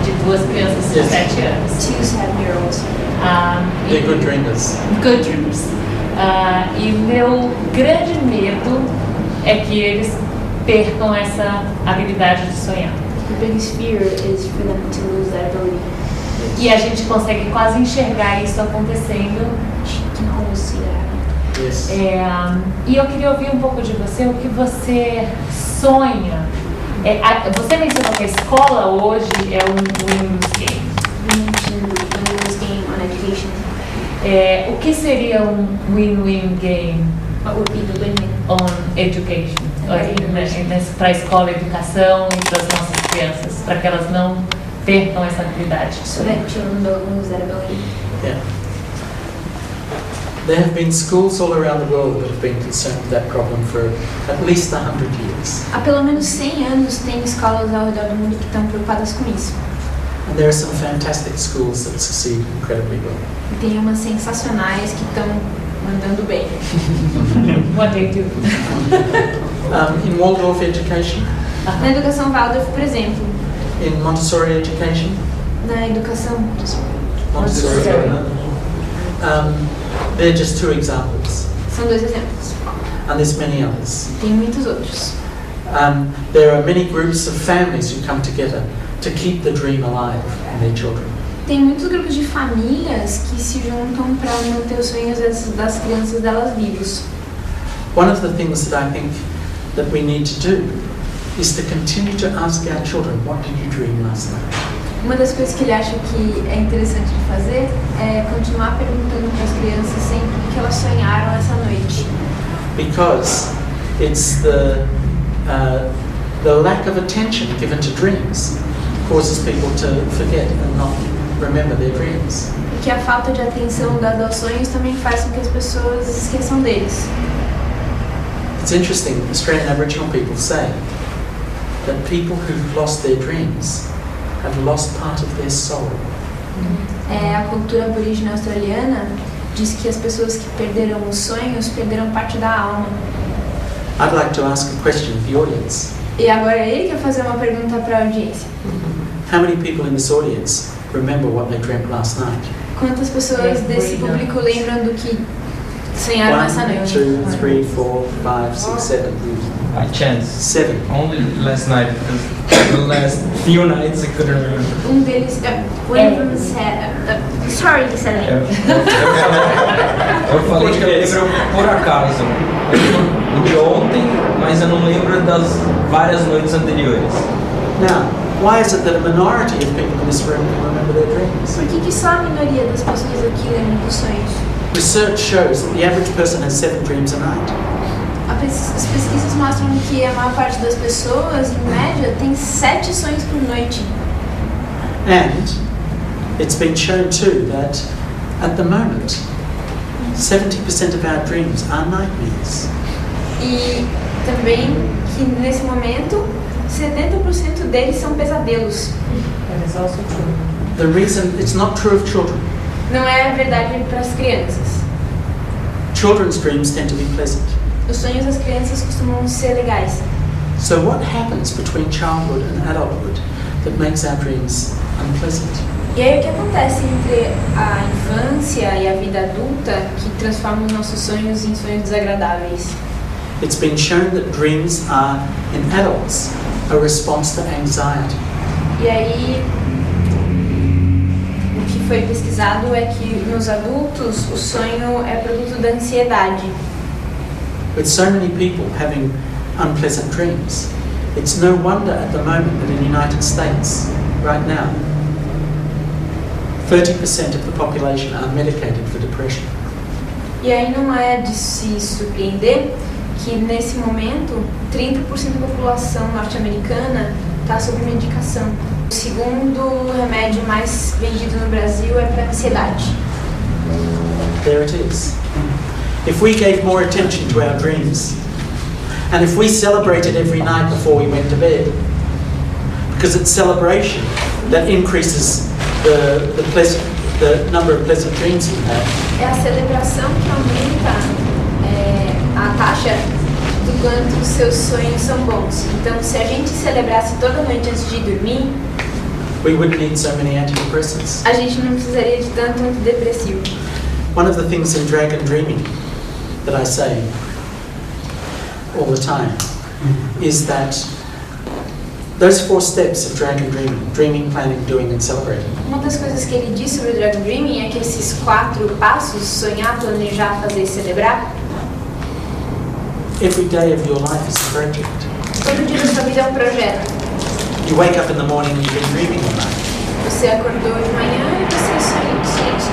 S7: de 2 crianças de 7 anos.
S3: 2 7-year-olds.
S2: They're good dreamers.
S7: Good dreamers. E meu grande medo é que eles percam essa habilidade de sonhar.
S3: The biggest fear is for them to lose that ability.
S7: E a gente consegue quase enxergar isso acontecendo.
S3: You can almost see that.
S2: Yes.
S7: E eu queria ouvir um pouco de você, o que você sonha. Você mencionou que a escola hoje é win-lose game.
S3: You mentioned the win-lose game on education.
S7: O que seria win-win game
S3: What would be the win-win?
S7: on education? Para a escola, educação e para as nossas crianças, para que elas não percam essa habilidade.
S3: So that children don't lose that ability.
S2: Yeah. There have been schools all around the world that have been concerned with that problem for at least 100 years.
S3: Há pelo menos 100 anos tem escolas ao redor do mundo que estão preocupadas com isso.
S2: And there are some fantastic schools that succeed incredibly well.
S3: E tem umas sensacionais que estão mandando bem.
S7: What they do.
S2: In Waldorf education,
S3: Na educação Waldorf, por exemplo,
S2: in Montessori education,
S3: na educação
S2: Montessori. They're just 2 examples,
S3: são 2 exemplos.
S2: and there's many others.
S3: Tem muitos outros.
S2: There are many groups of families who come together to keep the dream alive in their children.
S3: Tem muitos grupos de famílias que se juntam para manter os sonhos das crianças delas vivos.
S2: One of the things that I think that we need to do is to continue to ask our children, what did you dream last night?
S3: Uma das coisas que ele acha que é interessante de fazer é continuar perguntando para as crianças sempre o que elas sonharam essa noite.
S2: Because it's the lack of attention given to dreams causes people to forget and not remember their dreams.
S3: Porque a falta de atenção dada aos sonhos também faz com que as pessoas esqueçam deles.
S2: It's interesting, Australian Aboriginal people say that people who've lost their dreams have lost part of their soul.
S3: A cultura aborígene australiana diz que as pessoas que perderam os sonhos perderam parte da alma.
S2: I'd like to ask a question of the audience.
S3: E agora ele quer fazer uma pergunta para a audiência.
S2: How many people in this audience remember what they dreamt last night?
S3: Quantas pessoas desse público lembram do que sonharam essa
S2: 1,
S3: noite.
S2: 2, 3, 4, 5, 6, 7.
S6: By chance.
S2: 7.
S6: Only last night, because the last few nights I couldn't remember.
S3: Um deles, one of them said, sorry, Sally.
S6: Eu falei que eu lembro por acaso. O de ontem, mas eu não lembro das várias noites anteriores.
S2: Now, why is it that a minority of people in this room can remember their dreams?
S3: Por que só a minoria das pessoas aqui lembram dos sonhos?
S2: Research shows that the average person has 7 dreams a night.
S3: As pesquisas mostram que a maior parte das pessoas, em média, tem 7 sonhos por noite.
S2: And it's been shown too that at the moment, 70% of our dreams are nightmares.
S3: E também que nesse momento, 70% deles são pesadelos.
S7: That is also true.
S2: The reason it's not true of children.
S3: Não é verdade para as crianças.
S2: Children's dreams tend to be pleasant.
S3: Os sonhos das crianças costumam ser legais.
S2: So what happens between childhood and adulthood that makes our dreams unpleasant?
S3: E aí o que acontece entre a infância e a vida adulta que transforma os nossos sonhos em sonhos desagradáveis?
S2: It's been shown that dreams are, in adults, a response to anxiety.
S3: E aí o que foi pesquisado é que nos adultos o sonho é produto da ansiedade.
S2: With so many people having unpleasant dreams, it's no wonder at the moment that in the United States, right now, 30% of the population are medicated for depression.
S3: E aí não é de se surpreender que nesse momento 30% da população norte-americana está sob medicação. O segundo remédio mais vendido no Brasil é para ansiedade.
S2: There it is. If we gave more attention to our dreams, and if we celebrated every night before we went to bed, because it's celebration that increases the number of pleasant dreams we have.
S3: É a celebração que aumenta a taxa do quanto os seus sonhos são bons. Então, se a gente celebrasse toda noite antes de dormir,
S2: We wouldn't need so many antidepressants.
S3: a gente não precisaria de tanto antidepressivo.
S2: One of the things in dragon dreaming that I say all the time is that those 4 steps of dragon dreaming, planning, doing and celebrating,
S3: Uma das coisas que ele diz sobre o Dragon Dreaming é que esses 4 passos, sonhar, planejar, fazer e celebrar,
S2: every day of your life is a project.
S3: todo dia da sua vida é um projeto.
S2: You wake up in the morning and you've been dreaming all night.
S3: Você acordou de manhã e você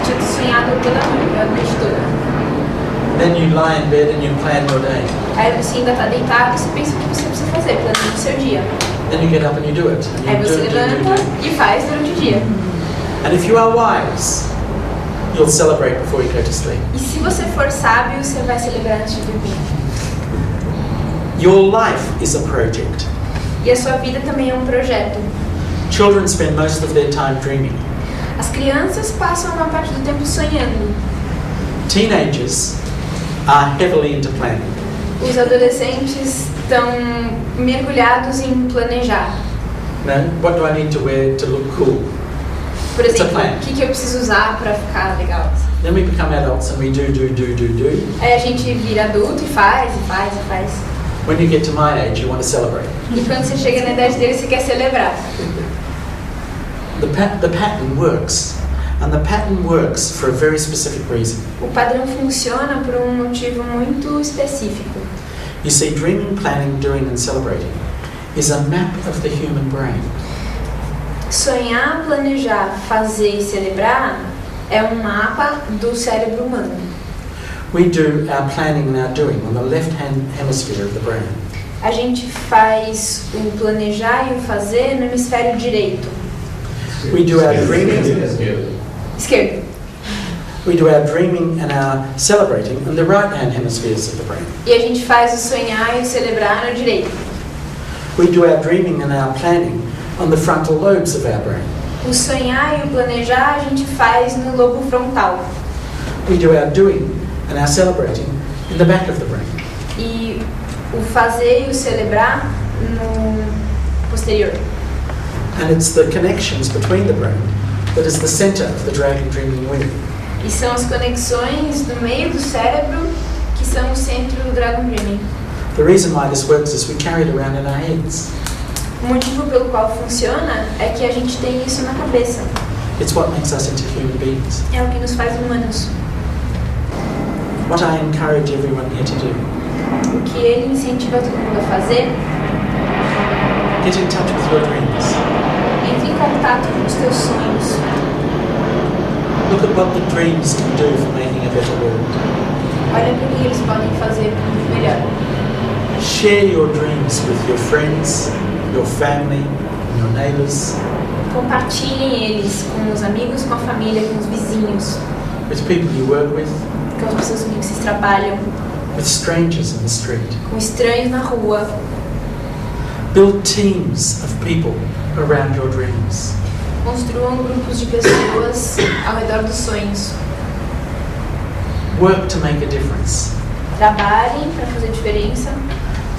S3: tinha sonhado toda a noite toda.
S2: Then you lie in bed and you plan your day.
S3: Aí você ainda está deitado e você pensa o que você precisa fazer, planeja o seu dia.
S2: Then you get up and you do it. And
S3: Aí
S2: you
S3: você levanta e faz durante o dia.
S2: And if you are wise, you'll celebrate before you go to sleep.
S3: E se você for sábio, você vai celebrar antes de dormir.
S2: Your life is a project.
S3: E a sua vida também é um projeto.
S2: Children spend most of their time dreaming.
S3: As crianças passam uma parte do tempo sonhando.
S2: Teenagers are heavily into planning.
S3: Os adolescentes estão mergulhados em planejar.
S2: No? What do I need to wear to look cool?
S3: Por
S2: It's a
S3: exemplo,
S2: plan.
S3: o que eu preciso usar para ficar legal?
S2: Then we become adults and we do.
S3: Aí a gente vira adulto e faz.
S2: When you get to my age, you want to celebrate.
S3: E quando você chega na idade dele, você quer celebrar.
S2: The pattern works. And the pattern works for a very specific reason.
S3: O padrão funciona por um motivo muito específico.
S2: You see, dreaming, planning, doing and celebrating is a map of the human brain.
S3: Sonhar, planejar, fazer e celebrar é um mapa do cérebro humano.
S2: We do our planning and our doing on the left-hand hemisphere of the brain.
S3: A gente faz o planejar e o fazer no hemisfério direito.
S2: We do our dreaming.
S3: Esquerdo.
S2: We do our dreaming and our celebrating in the right-hand hemispheres of the brain.
S3: E a gente faz o sonhar e o celebrar no direito.
S2: We do our dreaming and our planning on the frontal lobes of our brain.
S3: O sonhar e o planejar a gente faz no lobo frontal.
S2: We do our doing and our celebrating in the back of the brain.
S3: E o fazer e o celebrar no posterior.
S2: And it's the connections between the brain that is the center of the dragon dreaming wheel.
S3: E são as conexões do meio do cérebro que são o centro do Dragon Dreaming.
S2: The reason why this works is we carry it around in our heads.
S3: O motivo pelo qual funciona é que a gente tem isso na cabeça.
S2: It's what makes us into human beings.
S3: É o que nos faz humanos.
S2: What I encourage everyone here to do,
S3: O que ele incentiva todo mundo a fazer,
S2: get in touch with your dreams.
S3: entre em contato com os teus sonhos.
S2: Look at what the dreams can do for making a better world.
S3: Olha para o que eles podem fazer para um mundo melhor.
S2: Share your dreams with your friends, your family, and your neighbours,
S3: Compartilhem eles com os amigos, com a família, com os vizinhos,
S2: with people you work with,
S3: com as pessoas com quem vocês trabalham,
S2: with strangers in the street.
S3: com estranhos na rua.
S2: Build teams of people around your dreams.
S3: Construam grupos de pessoas ao redor dos sonhos.
S2: Work to make a difference.
S3: Trabalhem para fazer diferença.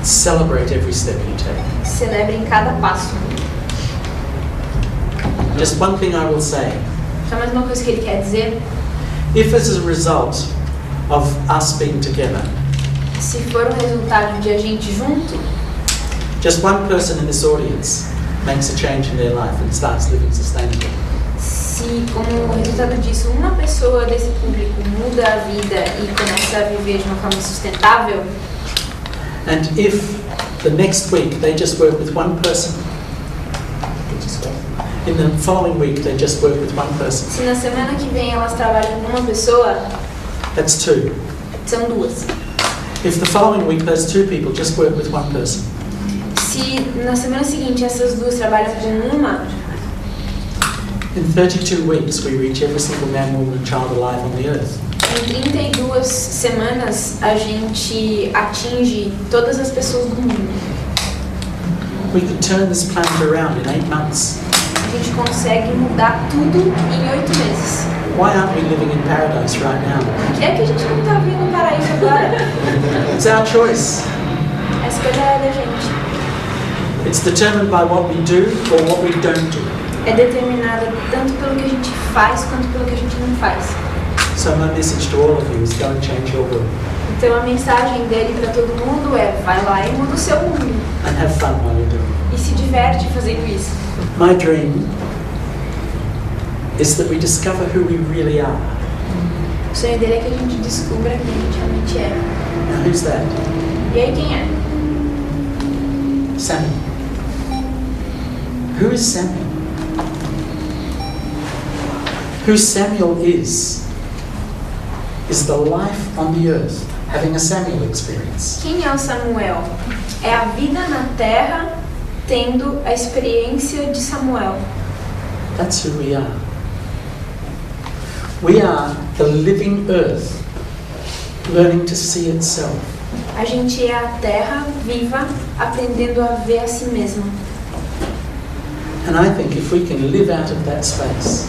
S2: Celebrate every step you take.
S3: Celebrem cada passo.
S2: Just one thing I will say.
S3: Só mais uma coisa que ele quer dizer.
S2: If as a result of us being together,
S3: Se for o resultado de a gente junto,
S2: just one person in this audience makes a change in their life and starts living sustainably,
S3: se como resultado disso uma pessoa desse público muda a vida e começa a viver de uma forma sustentável,
S2: and if the next week they just work with one person, in the following week they just work with one person,
S3: se na semana que vem elas trabalham com uma pessoa,
S2: that's two.
S3: são duas.
S2: If the following week those two people just work with one person,
S3: Se na semana seguinte essas duas trabalham com uma,
S2: in 32 weeks we reach every single man, woman and child alive on the earth.
S3: em 32 semanas a gente atinge todas as pessoas do mundo.
S2: We could turn this planet around in 8 months.
S3: A gente consegue mudar tudo em 8 meses.
S2: Why aren't we living in paradise right now?
S3: Por que é que a gente não está vendo o paraíso agora?
S2: It's our choice.
S3: A escolha é da gente.
S2: It's determined by what we do or what we don't do.
S3: É determinada tanto pelo que a gente faz quanto pelo que a gente não faz.
S2: So my message to all of you is go and change your world
S3: Então a mensagem dele para todo mundo é: vai lá e muda o seu mundo.
S2: and have fun while you're doing it.
S3: E se diverte fazendo isso.
S2: My dream is that we discover who we really are.
S3: O sonho dele é que a gente descubra quem a gente realmente é.
S2: Now who's that?
S3: E aí quem é?
S2: Samuel. Who is Samuel? Who Samuel is the life on the earth, having a Samuel experience.
S3: Quem é o Samuel? É a vida na Terra tendo a experiência de Samuel.
S2: That's who we are. We are the living earth, learning to see itself.
S3: A gente é a Terra viva aprendendo a ver a si mesma.
S2: And I think if we can live out of that space,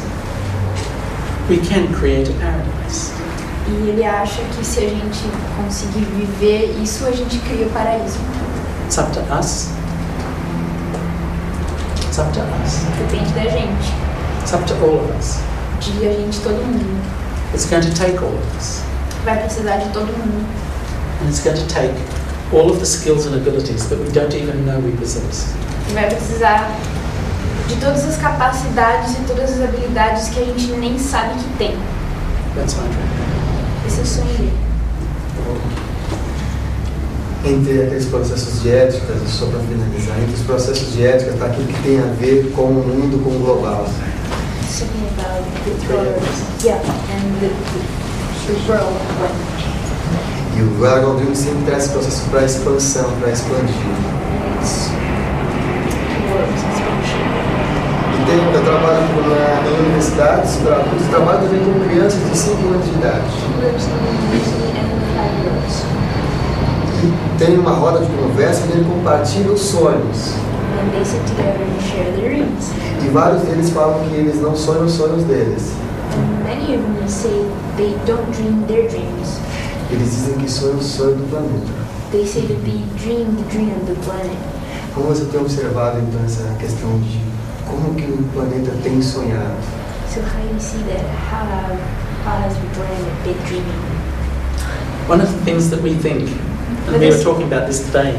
S2: we can create a paradise.
S3: E ele acha que se a gente conseguir viver isso, a gente cria o paraíso.
S2: It's up to us. It's up to us.
S3: Depende da gente,
S2: It's up to all of us.
S3: de a gente, todo mundo.
S2: It's going to take all of us.
S3: Vai precisar de todo mundo.
S2: And it's going to take all of the skills and abilities that we don't even know we possess.
S3: E vai precisar de todas as capacidades e todas as habilidades que a gente nem sabe que tem.
S2: That's my dream.
S3: Esse é o sonho dele.
S1: Entre aqueles processos de ética, só para finalizar, entre os processos de ética está aquilo que tem a ver com o mundo, com o global.
S3: Something about the world, yeah, and the world.
S1: E o Dragon Dream sempre traz esse processo para expansão, para expandir. Eu trabalho em universidades para adultos, trabalho também com crianças de 5 anos de idade. E tem uma roda de conversa onde ele compartilha os sonhos. E vários deles falam que eles não sonham os sonhos deles.
S3: Many of them say they don't dream their dreams.
S1: Eles dizem que sonham o sonho do planeta.
S3: They say that they dream the dream of the planet.
S1: Como você tem observado então essa questão de como que o planeta tem sonhado?
S3: So how you see that? How faz dream, big dreaming?
S2: One of the things that we think, and we were talking about this today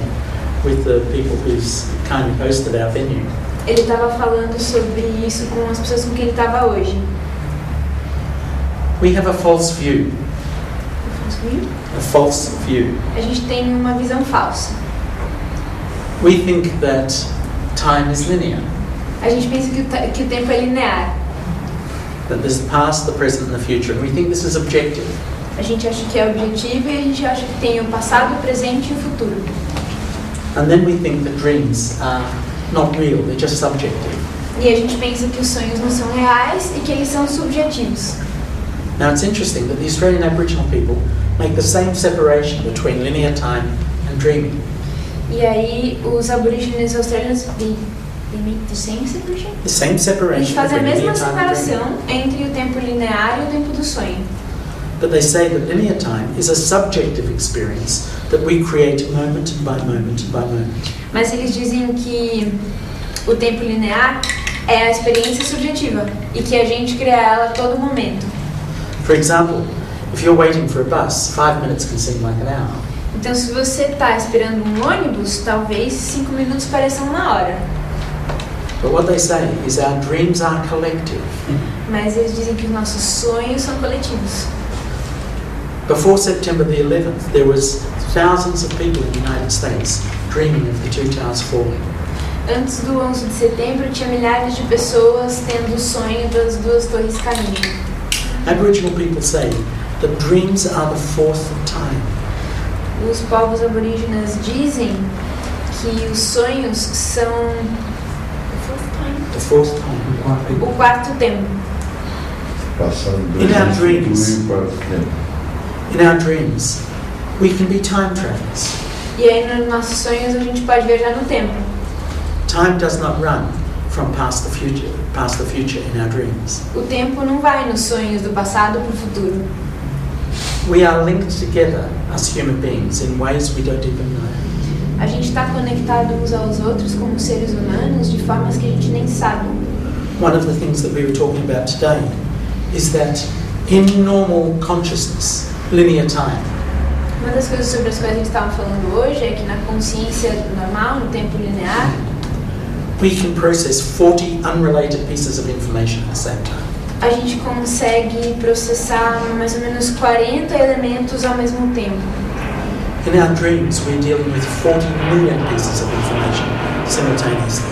S2: with the people who's kindly hosted our venue.
S3: Ele estava falando sobre isso com as pessoas com quem ele estava hoje.
S2: We have a false view. A false view.
S3: A gente tem uma visão falsa.
S2: We think that time is linear.
S3: A gente pensa que o tempo é linear.
S2: That there's the past, the present and the future. And we think this is objective.
S3: A gente acha que é objetivo e a gente acha que tem o passado, o presente e o futuro.
S2: And then we think that dreams are not real, they're just subjective.
S3: E a gente pensa que os sonhos não são reais e que eles são subjetivos.
S2: Now it's interesting that the Australian Aboriginal people make the same separation between linear time and dreaming.
S3: E aí os aborígenes australianos they make the same separation?
S2: The same
S3: Eles
S2: separation
S3: fazem a
S2: between
S3: mesma
S2: linear time and dreaming.
S3: separação entre o tempo linear e o tempo do sonho.
S2: But they say that linear time is a subjective experience that we create moment by moment by moment.
S3: Mas eles dizem que o tempo linear é a experiência subjetiva e que a gente cria ela a todo momento.
S2: For example, if you're waiting for a bus, 5 minutes can seem like an hour.
S3: Então, se você está esperando um ônibus, talvez 5 minutos pareçam uma hora.
S2: But what they say is our dreams are collective.
S3: Mas eles dizem que os nossos sonhos são coletivos.
S2: Before September the 11th, there was thousands of people in the United States dreaming of the two towers falling.
S3: Antes do 11 de setembro, tinha milhares de pessoas tendo o sonho das duas torres caindo.
S2: Aboriginal people say that dreams are the fourth time.
S3: Os povos aborígenas dizem que os sonhos são
S2: The fourth time.
S3: o quarto tempo.
S8: Passando
S2: In our dreams.
S8: e quarto tempo.
S2: In our dreams, we can be time travelers.
S3: E aí, nos nossos sonhos, a gente pode viajar no tempo.
S2: Time does not run from past the future in our dreams.
S3: O tempo não vai nos sonhos do passado para o futuro.
S2: We are linked together as human beings in ways we don't even know.
S3: A gente está conectado uns aos outros como seres humanos de formas que a gente nem sabe.
S2: One of the things that we were talking about today is that in normal consciousness, linear time,
S3: Uma das coisas sobre as quais a gente estava falando hoje é que na consciência normal, no tempo linear,
S2: we can process 40 unrelated pieces of information at the same time.
S3: a gente consegue processar mais ou menos 40 elementos ao mesmo tempo.
S2: In our dreams, we're dealing with 40 million pieces of information simultaneously.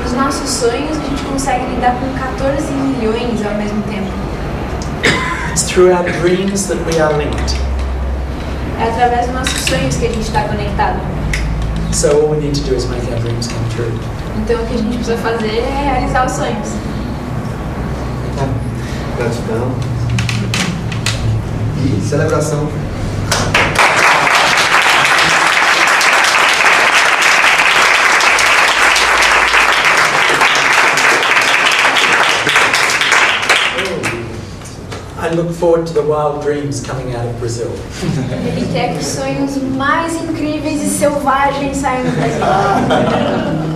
S3: Nos nossos sonhos, a gente consegue lidar com 14 milhões ao mesmo tempo.
S2: It's through our dreams that we are linked.
S3: É através dos nossos sonhos que a gente está conectado.
S2: So all we need to do is make our dreams come true.
S3: Então, o que a gente precisa fazer é realizar os sonhos.
S1: Gratidão. E celebração.
S2: I look forward to the wild dreams coming out of Brazil.
S3: Ele quer que os sonhos mais incríveis e selvagens saiam do Brasil.